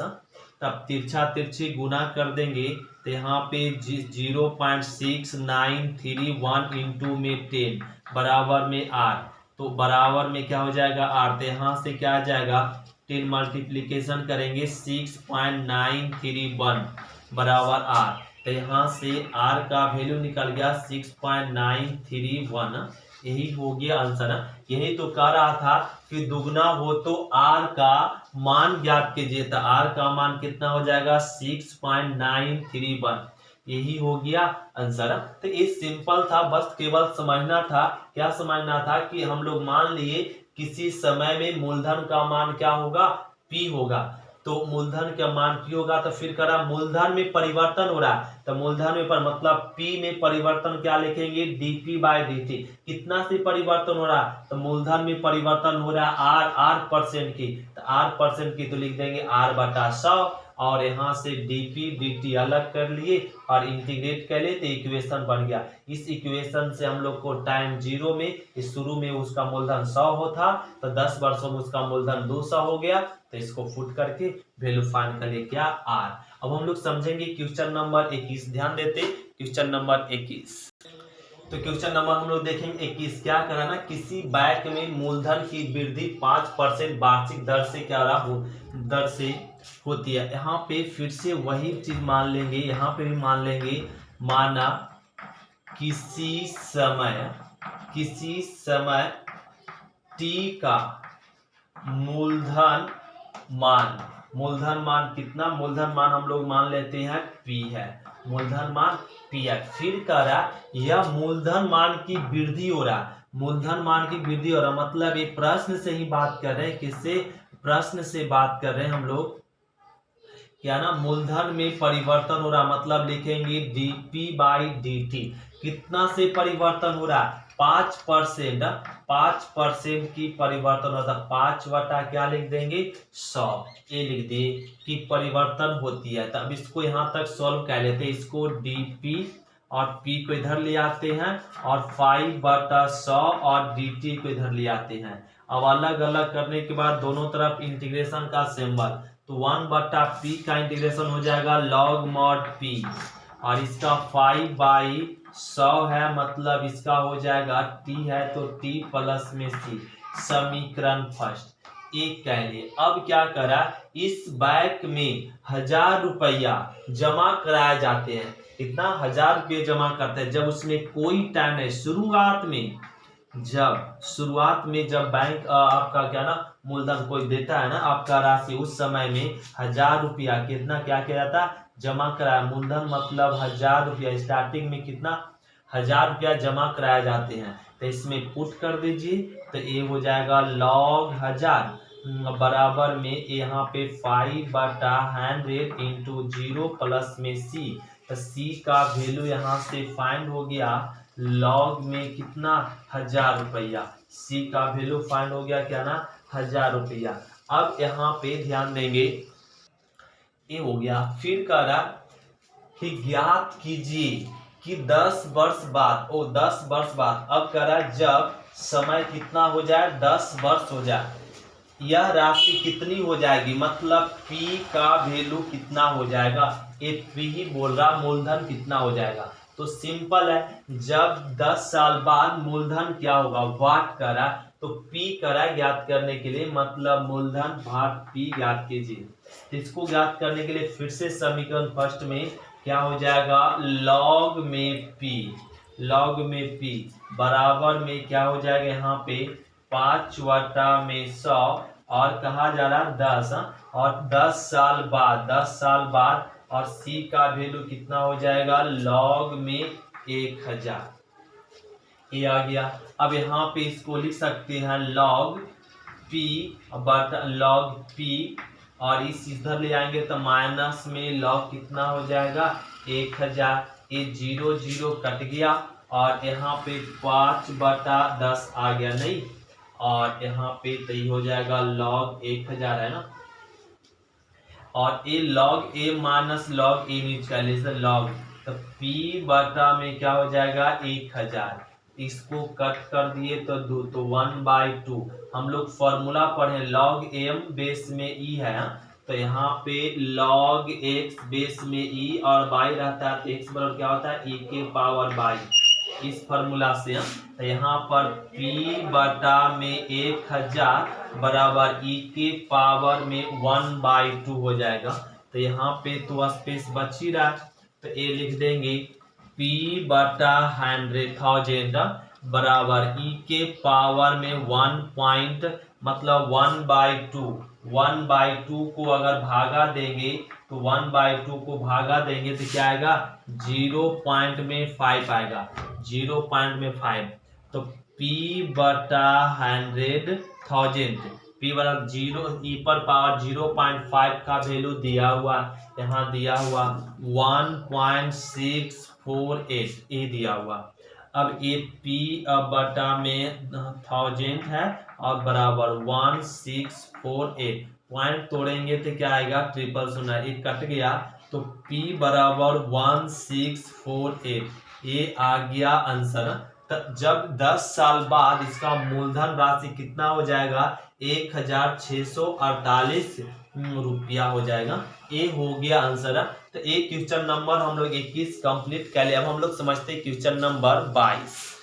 तब तिरछा तिरछी गुना कर देंगे तो यहाँ पे 0.6931 इंटू में 10 बराबर में r। तो बराबर में क्या हो जाएगा r, तो यहाँ से क्या आ जाएगा 10 मल्टीप्लीकेशन करेंगे 6.931 बराबर r। तो यहाँ से r का वैल्यू निकल गया 6.931। यही हो गया आंसर। यही तो कह रहा था कि दुगना हो तो r का मान ज्ञात कीजिए। तो r का मान कितना हो जाएगा 6.931। यही हो गया आंसर। तो ये सिंपल था, बस केवल समझना था। क्या समझना था कि हम लोग मान लिए किसी समय में मूलधन का मान क्या होगा p होगा। तो मूलधन का मान p होगा तो फिर करा मूलधन में परिवर्तन हो रहा है। तो मूलधन में पर मतलब p में परिवर्तन क्या लिखेंगे dp बाई dt। कितना से परिवर्तन हो रहा है, तो मूलधन में परिवर्तन हो रहा है r परसेंट की। तो r% की तो लिख देंगे r बटा 100 और यहाँ से dp dt अलग कर लिए और इंटीग्रेट कर लिए तो इक्वेशन बन गया। इस इक्वेशन से हम लोग को टाइम 0 में इस शुरू में उसका मूलधन 100 होता तो 10 वर्षों में उसका मूलधन 200 हो गया। तो इसको फुट करके वैल्यू फाइंड कर लिए क्या r। अब हम लोग समझेंगे क्वेश्चन नंबर 21। ध्यान देते क्वेश्चन नंबर 21। तो क्वेश्चन नंबर हम लोग देखेंगे 21। क्या करा ना, किसी बैंक में मूलधन की वृद्धि 5% वार्षिक दर से क्या रहा दर से होती है। यहाँ पे फिर से वही चीज मान लेंगे, यहाँ पे भी मान लेंगे। माना किसी समय t का मूलधन मान कितना, मूलधन मान हम लोग मान लेते हैं p है, मूलधन मान p है। फिर कह रहा यह मूलधन मान की वृद्धि हो रहा, मूलधन मान की वृद्धि हो रहा मतलब ये प्रश्न से ही बात कर रहे हैं। किससे, प्रश्न से बात कर रहे हैं हम लोग। क्या ना मूलधन में परिवर्तन हो रहा मतलब लिखेंगे dp बाई dt। कितना से परिवर्तन हो रहा 5% की परिवर्तन होता 5 बटा क्या लिख देंगे 100। ये लिख दिए कि परिवर्तन होती है। तब इसको यहाँ तक सॉल्व कर लेते हैं। इसको dp और p को इधर ले आते हैं और 5 बटा 100 और dt को इधर ले आते हैं। अब अलग अलग करने के बाद दोनों तरफ इंटीग्रेशन का सिंबल, तो 1 बटा p का इंटीग्रेशन हो जाएगा log mod p और इसका 5 बाई 100 है मतलब इसका हो जाएगा t है तो t प्लस में c। समीकरण फर्स्ट एक कह लिए। अब क्या करा, इस बैंक में 1000 रुपया जमा कराए जाते हैं। कितना 1000 रुपये जमा करते हैं जब उसमें कोई टाइम नहीं, शुरुआत में जब बैंक आपका क्या ना मूलधन कोई देता है ना आपका राशि, उस समय में 1000 रुपया कितना क्या किया जाता जमा कराया। मूलधन मतलब 1000 रुपया, स्टार्टिंग में कितना 1000 रुपया जमा कराए जाते हैं। तो इसमें पुट कर दीजिए तो ये हो जाएगा log 1000 बराबर में यहाँ पे 5 बटा 100 इंटू 0 प्लस में c। तो c का वैल्यू यहाँ से फाइंड हो गया log में कितना 1000 रुपया। c का वैल्यू फाइंड हो गया क्या ना 1000 रुपया। अब यहाँ पे ध्यान देंगे ये हो गया। फिर कह रहा कि ज्ञात कीजिए कि 10 वर्ष बाद, 10 वर्ष बाद, अब कह रहा है जब समय कितना हो जाए, 10 वर्ष हो जाए, यह राशि कितनी हो जाएगी, मतलब P का वैल्यू कितना हो जाएगा, ये P ही बोल रहा, मूलधन कितना हो जाएगा। तो सिंपल है, जब 10 साल बाद मूलधन क्या होगा, वाट करा, तो P करा ज्ञात करने के लिए, मतलब मूलधन भाग P ज्ञात कीजिए। इसको ज्ञात करने के लिए फिर से समीकरण फर्स्ट में क्या हो जाएगा, लॉग में P, लॉग में P बराबर में क्या हो जाएगा, यहाँ पे 5/100 और कहा जा रहा 10, और 10 साल बाद, 10 साल बाद, और C का वैल्यू कितना हो जाएगा, लॉग में 1000, ये आ गया। अब यहाँ पे इसको लिख सकते हैं लॉग P बटा लॉग P, और इस इधर ले आएंगे तो माइनस में लॉग कितना हो जाएगा, 1000, ये 0 0 कट गया, और यहाँ पे 5/10 आ गया नहीं, और यहाँ पे तो ये हो जाएगा लॉग 1000 है ना, और ये लॉग ए माइनस लॉग ए न्यूट्रलाइजेशन लॉग, तो P बटा में क्या हो जाएगा 1000, इसको कट कर दिए तो 2, तो 1/2। हम लोग फॉर्मूला पढ़े लॉग m बेस में e है, तो यहाँ पे log x बेस में e और y रहता है, तो x बराबर क्या होता है, e के पावर y, इस फॉर्मूला से तो यहाँ पर P बटा में 1000 बराबर e के पावर में 1/2 हो जाएगा। तो यहाँ पे तो स्पेस बच ही रहा, तो ये लिख देंगे P बटा 100,000 बराबर e के पावर में 1 पॉइंट, मतलब 1/2, 1/2 को अगर भागा देंगे तो 1/2 को भागा देंगे तो क्या आएगा, 0.5 आएगा, 0.5। तो P बटा 100,000, P बराबर 0, e पर पावर 0.5 का वैल्यू दिया हुआ, यहाँ दिया हुआ 1.648, ये दिया हुआ। अब ये P बटा में 1000 है और बराबर 1648, पॉइंट तोड़ेंगे तो क्या आएगा, 000, ये कट गया, तो P बराबर 1648, ये आ गया आंसर। जब 10 साल बाद इसका मूलधन राशि कितना हो जाएगा, 1648 रुपया हो जाएगा, ये हो गया आंसर। तो एक क्वेश्चन नंबर हम लोग 21 कंप्लीट कर लिया। अब हम लोग समझते हैं क्वेश्चन नंबर 22।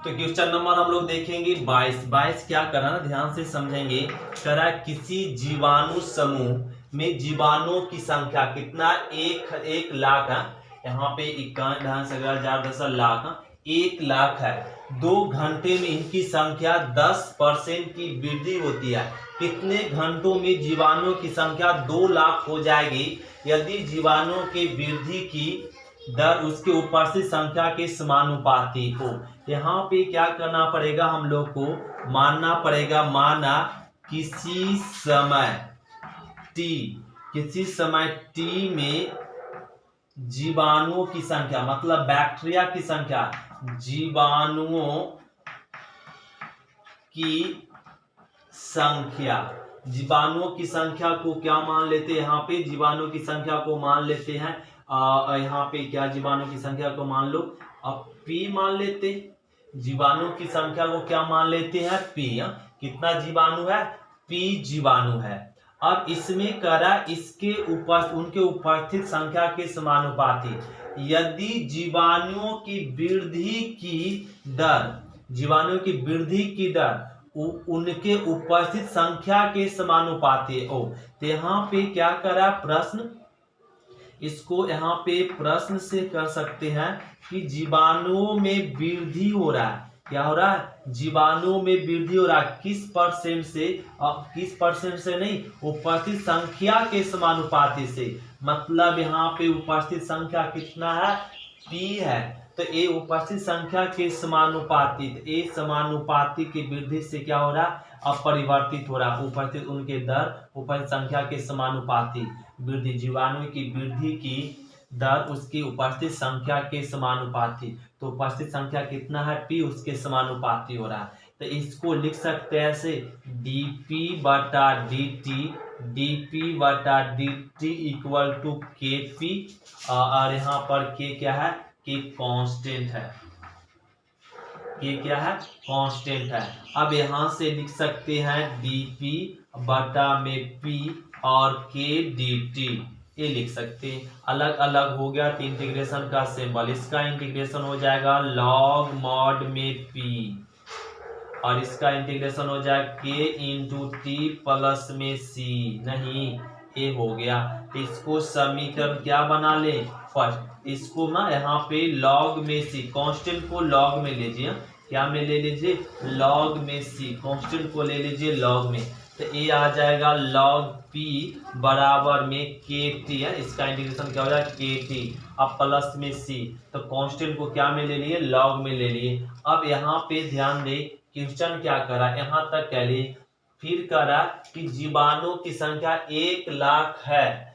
तो क्वेश्चन नंबर हम लोग देखेंगे 22 क्या करना, ध्यान से समझेंगे। करा किसी जीवाणु समूह में जीवाणुओं की संख्या कितना, 1 लाख है, यहाँ पे 51,000 लाख, 1 लाख है। 2 घंटे में इनकी संख्या 10% की वृद्धि होती है। कितने घंटों में जीवाणुओं की संख्या 2 लाख हो जाएगी यदि जीवाणुओं की वृद्धि की दर उसके उपस्थित संख्या के समानुपाती हो। यहाँ पे क्या करना पड़ेगा, हम लोग को मानना पड़ेगा, माना किसी समय t में जीवाणुओं की संख्या, मतलब बैक्टीरिया की संख्या, जीवाणुओं की संख्या को क्या मान लेते हैं, यहाँ पे जीवाणुओं की संख्या को मान लेते हैं, यहाँ पे क्या जीवाणु की संख्या को मान लो, अब P मान लेते, जीवाणु की संख्या को क्या मान लेते हैं, P। कितना जीवाणु है, P जीवाणु है। अब इसमें करा इसके उनके उपस्थित संख्या के समानुपाती, यदि जीवाणुओं की वृद्धि की दर उनके उपस्थित संख्या के समानुपाती हो। तो यहाँ पे क्या करा प्रश्न, इसको यहाँ पे प्रश्न से कर सकते हैं कि जीवाणुओं में वृद्धि हो रहा है, क्या हो रहा है, जीवाणुओं में वृद्धि हो रहा है, किस परसेंट से नहीं, उपस्थित संख्या के समानुपाती से। मतलब यहाँ पे उपस्थित संख्या कितना है, P है, तो ये उपस्थित संख्या के समानुपाती, ये समानुपाती की वृद्धि से क्या हो रहा है, अपरिवर्तित हो रहा है, उपस्थित उनके दर उपस्थित संख्या के समानुपाती वृद्धि, जीवाणु की वृद्धि की दर उसकी उपस्थित संख्या के समानुपाती। तो उपस्थित संख्या कितना है, P, उसके समानुपाती हो रहा है। तो इसको लिख सकते हैं ऐसे dP बटा dt dp बटा dt इक्वल टू kp, और यहाँ पर k क्या है, k कांस्टेंट है, k क्या है, कांस्टेंट है। अब यहाँ से लिख सकते हैं dp बटा में p और k dt, ये लिख सकते हैं। अलग अलग हो गया तो इंटीग्रेशन का सिंबल, इसका इंटीग्रेशन हो जाएगा लॉग मॉड में p, और इसका इंटीग्रेशन हो जाएगा k इंटू टी प्लस में c, नहीं ये हो गया। तो इसको समीकरण क्या बना ले, फर्स्ट इसको ना यहाँ पे लॉग में c, कांस्टेंट को लॉग में लीजिए, क्या में ले लीजिए, लॉग में c, कांस्टेंट को ले लीजिए लॉग में, तो ये आ जाएगा लॉग p बराबर में kt है, इसका इंटीग्रेशन क्या हो जाएगा kt, अब प्लस में c, तो कांस्टेंट को क्या में ले लिए, लॉग में ले लिए। अब यहाँ पे ध्यान दे, क्वेश्चन क्या करा, यहाँ तक कह लिए, फिर करा कि जीवाणु की संख्या 1 लाख है,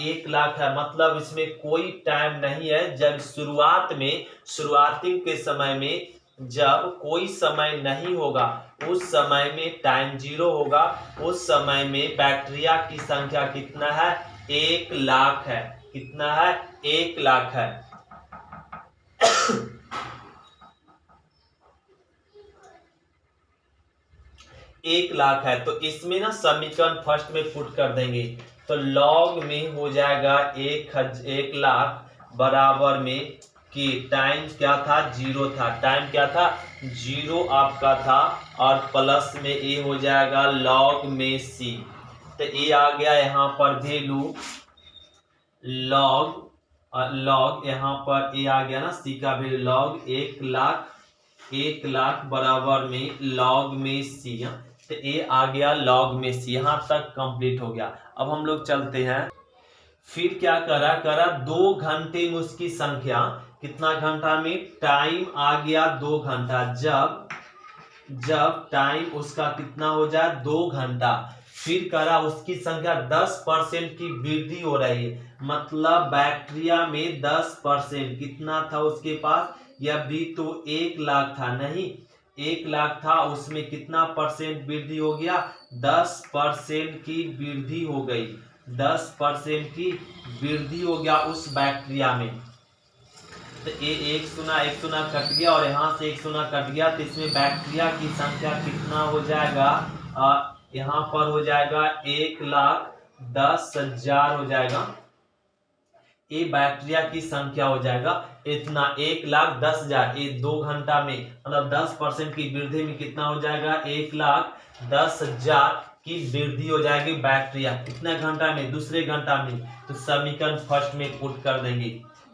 1 लाख है, मतलब इसमें कोई टाइम नहीं है। जब शुरुआती के समय में जब कोई समय नहीं होगा, उस समय में टाइम 0 होगा, उस समय में बैक्टीरिया की संख्या कितना है, 1 लाख है, कितना है, 1 लाख है। 1 लाख है, तो इसमें ना समीकरण फर्स्ट में पुट कर देंगे, तो लॉग में हो जाएगा 1 लाख बराबर में कि टाइम क्या था, 0 था, टाइम क्या था, 0 आपका था, और प्लस में ये हो जाएगा लॉग में c, तो ये आ गया यहाँ पर वैल्यू लॉग यहाँ पर ये आ गया ना, c का वैल्यू लॉग 1 लाख बराबर में लॉग में c, तो ये आ गया लॉग में c। यहाँ तक कंप्लीट हो गया। अब हम लोग चलते हैं, फिर क्या करा 2 घंटे में उसकी संख्या, कितना घंटा में, टाइम आ गया 2 घंटा, जब टाइम उसका कितना हो जाए 2 घंटा, फिर करा उसकी संख्या 10% की वृद्धि हो रही है, मतलब बैक्टीरिया में 10%, कितना था उसके पास, यह भी तो 1 लाख था, नहीं 1 लाख था, उसमें कितना परसेंट वृद्धि हो गया, 10% की वृद्धि हो गई, 10% की वृद्धि हो गया उस बैक्टीरिया में। तो ये 1 शून्य कट गया, और यहाँ से 1 शून्य कट गया, तो इसमें बैक्टीरिया की संख्या कितना हो जाएगा, यहाँ पर हो जाएगा 1,10,000 हो जाएगा, ये बैक्टीरिया की संख्या हो जाएगा इतना, 1,10,000, ये 2 घंटा में, मतलब 10% की वृद्धि में कितना हो जाएगा, 1,10,000 की वृद्धि हो जाएगी बैक्टीरिया, कितना घंटा में, दूसरे घंटा में, तो समीकरण फर्स्ट में पुट कर देंगे,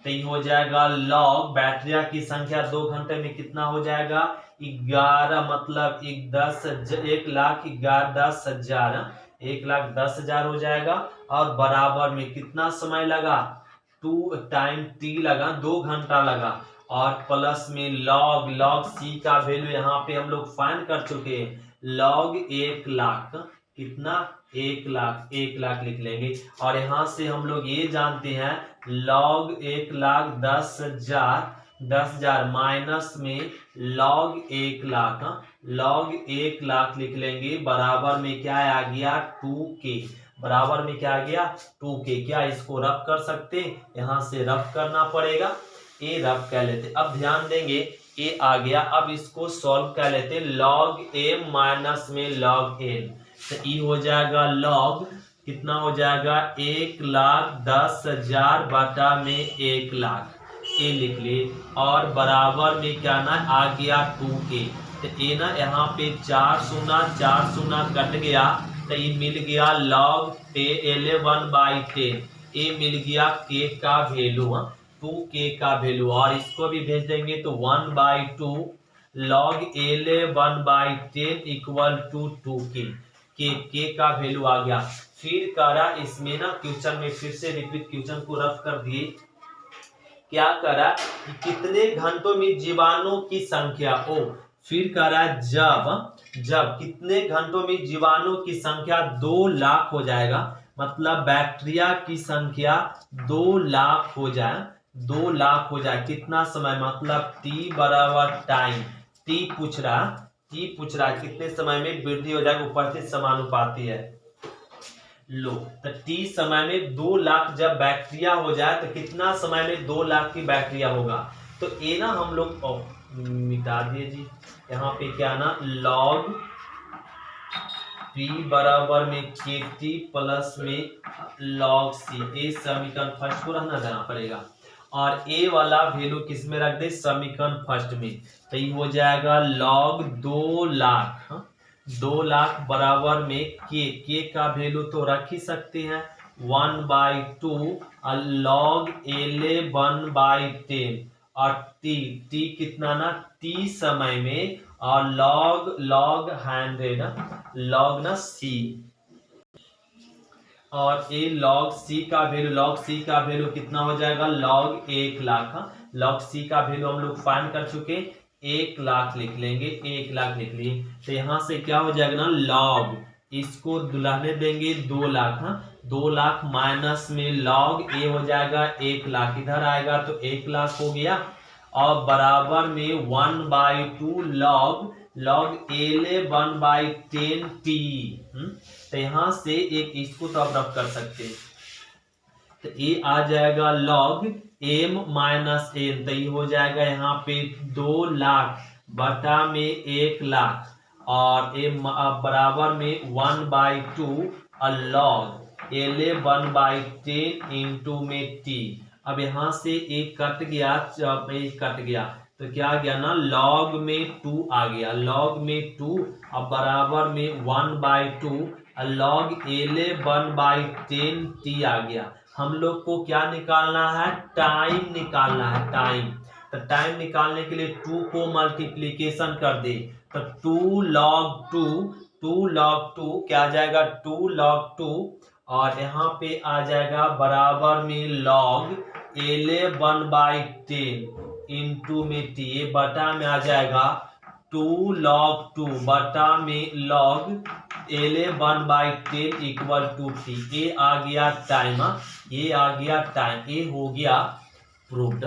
तो ये हो जाएगा लॉग बैक्टीरिया की संख्या 2 घंटे में कितना हो जाएगा, 11, मतलब 1,11,10,000, 1,10,000 हो जाएगा, और बराबर में कितना समय लगा, 2 टाइम t लगा, 2 घंटा लगा, और प्लस में लॉग c का वैल्यू यहाँ पे हम लोग फाइंड कर चुके हैं, लॉग 1 लाख, कितना, 1 लाख लिख लेंगे, और यहाँ से हम लोग ये जानते हैं लॉग 1,10,000 माइनस में लॉग 1 लाख, लॉग 1 लाख लिख लेंगे, बराबर में क्या आ गया, 2k, बराबर में क्या आ गया, 2k। क्या इसको रफ कर सकते, यहाँ से रफ करना पड़ेगा, ये रफ कर लेते। अब ध्यान देंगे, ये आ गया, अब इसको सॉल्व कर लेते, लॉग m माइनस में लॉग n, तो ये हो जाएगा लॉग, कितना हो जाएगा, 1,10,000 बटा में 1 लाख, ये लिख ले, और बराबर में क्या ना आ गया 2k, तो ये ना यहाँ पे 4 शून्य कट गया, तो ये मिल गया लॉग 11/10, ये मिल गया k का वैल्यू, 2k का वैल्यू, और इसको भी भेज देंगे तो 1/2 log 11/10 equal to 2k, k का वैल्यू आ गया। फिर करा इसमें ना क्वेश्चन में फिर से रिपीट क्वेश्चन को रफ कर दिए, क्या करा कि कितने घंटों में जीवाणु की संख्या, फिर करा जब कितने घंटों में जीवाणु की संख्या 2 लाख हो जाएगा, मतलब बैक्टीरिया की संख्या 2 लाख हो जाए, 2 लाख हो जाए, कितना समय, मतलब t बराबर टाइम, t पूछ रहा कितने समय में वृद्धि हो जाएगा, ऊपर से समानुपाती है, लो। तो टी समय में 2 लाख जब बैक्टीरिया हो जाए तो कितना समय में 2 लाख की बैक्टीरिया होगा। तो ये ना हम लोग मिटा दिए जी, यहाँ पे क्या ना लॉग पी बराबर में के टी प्लस में लॉग सी, ये समीकरण फर्स्ट को रहना देना पड़ेगा और ए वाला वैल्यू किस में रख दे, समीकरण फर्स्ट में। तो ये हो जाएगा लॉग 2 लाख, 2 लाख बराबर में के का वैल्यू तो रख ही सकते हैं 1/2 और लॉग 11/10 और टी कितना ना टी समय में और लॉग 100 लॉग ना सी और ये लॉग सी का वैल्यू कितना हो जाएगा लॉग 1 लाख। लॉग सी का वैल्यू हम लोग फाइंड कर चुके, 1 लाख लिख लेंगे, 1 लाख लिख लिए। तो यहाँ से क्या हो जाएगा ना लॉग, इसको दुलाने देंगे 2 लाख, 2 लाख माइनस में लॉग ए हो जाएगा 1 लाख, इधर आएगा तो 1 लाख हो गया और बराबर में 1/2 लॉग 11/10 टी। तो यहाँ से एक इसको तो आप रफ कर सकते हैं, तो ये आ जाएगा log m माइनस n, तो ये हो जाएगा यहाँ पे 2 लाख बटा में 1 लाख और m बराबर में 1/2 और log 11/10 इंटू में t। अब यहाँ से एक कट गया, तो क्या आ गया ना log में 2 आ गया, log में 2 अब बराबर में 1/2 और log 11/10 t आ गया। हम लोग को क्या निकालना है, टाइम निकालना है, टाइम। तो टाइम निकालने के लिए 2 को मल्टीप्लीकेशन कर दे, तो 2 log 2 क्या आ जाएगा 2 log 2 और यहाँ पे आ जाएगा बराबर में log 11/10 इंटू में टी, ये बटा में आ जाएगा 2 log 2 बटा में log 11/10 इक्वल टू टी। ये आ गया टाइम, ये आ गया टाइम, ये हो गया प्रूव्ड।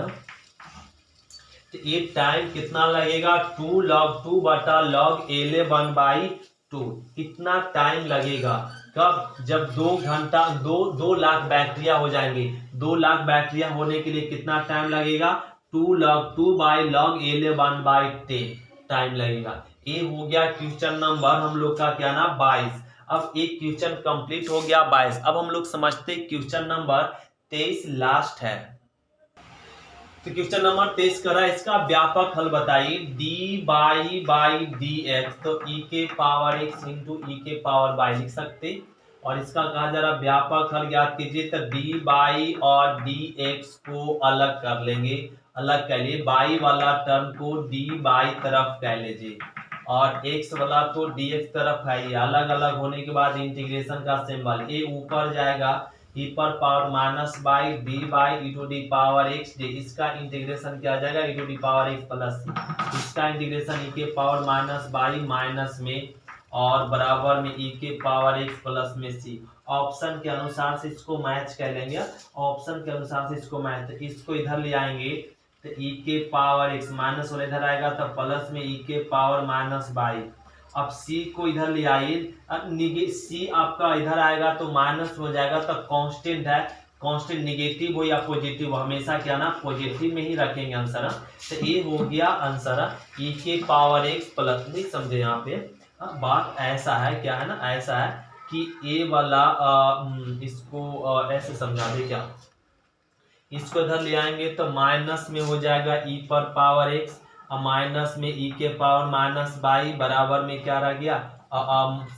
तो ये टाइम कितना लगेगा 2 log 2 बटा log 11/2, कितना टाइम लगेगा, कब, जब 2 घंटा 2 लाख बैक्टीरिया हो जाएंगे। 2 लाख बैक्टीरिया होने के लिए कितना टाइम लगेगा 2 log 2 बाई log 11/10 टाइम लगेगा। ये हो गया क्वेश्चन नंबर हम लोग का क्या ना 22। अब एक क्वेश्चन कंप्लीट हो गया 22। अब हम लोग समझते क्वेश्चन नंबर 23 लास्ट है। तो क्वेश्चन नंबर 23 करा, इसका व्यापक हल बताइए। dy डी एक्स, तो e के पावर x इंटू e के पावर y लिख सकते और इसका कहा जा रहा व्यापक हल ज्ञात कीजिए। तो dy और dx को अलग कर लेंगे, अलग कर लिए, y वाला टर्म को dy तरफ कह लीजिए और x वाला तो dx तरफ है। ये अलग अलग होने के बाद इंटीग्रेशन का सिंबल ये ऊपर जाएगा e पर power minus y d by e to the power x d, इसका इंटीग्रेशन क्या आ जाएगा e to the power x plus c, इसका इंटीग्रेशन e के पावर माइनस बाई माइनस में और बराबर में e के पावर एक्स प्लस में सी। ऑप्शन के अनुसार से इसको मैच कर लेंगे, ऑप्शन के अनुसार से इसको मैच, तो इसको इधर ले आएंगे तो e के पावर एक्स माइनस और इधर आएगा तो प्लस में e के पावर माइनस बाई। अब c को इधर ले आइए, c आपका इधर आएगा तो माइनस हो जाएगा, तो कांस्टेंट है, कांस्टेंट निगेटिव हो या पॉजिटिव हो हमेशा क्या ना पॉजिटिव में ही रखेंगे आंसर। तो ये हो गया आंसर e के पावर एक्स प्लस, नहीं समझे यहाँ पे बात ऐसा है, क्या है ना ऐसा है कि a वाला इसको ऐसे समझा दे, क्या इसको इधर ले आएंगे तो माइनस में हो जाएगा e पर पावर x और माइनस में e के पावर माइनस बाई बराबर में क्या रह गया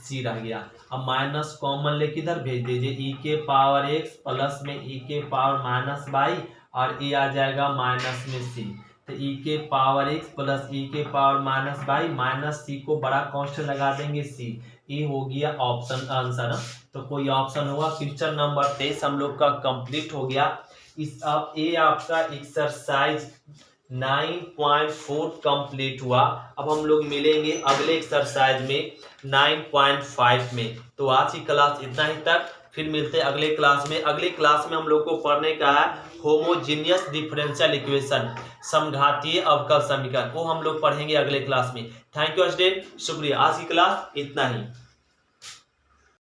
c रह गया। अब माइनस कॉमन लेके इधर भेज दीजिए, e के पावर x प्लस में e के पावर माइनस बाई और ये आ जाएगा माइनस में c। तो e के पावर x प्लस e के power minus y minus c को बड़ा कांस्टेंट लगा देंगे c। ये हो गया ऑप्शन आंसर। तो कोई ऑप्शन होगा। क्वेश्चन नंबर 23 हम लोग का कंप्लीट हो गया। इस अब ये आपका एक्सरसाइज 9.4 कंप्लीट हुआ। अब हम लोग मिलेंगे अगले एक्सरसाइज में 9.5 में। तो आज की क्लास इतना ही तक, फिर मिलते हैं अगले क्लास में। अगले क्लास में हम लोग को पढ़ने का है होमोजीनियस डिफरेंशियल इक्वेशन, समघातीय अवकल समीकरण, वो हम लोग पढ़ेंगे अगले क्लास में। थैंक यू स्टूडेंट, शुक्रिया। आज की क्लास इतना ही।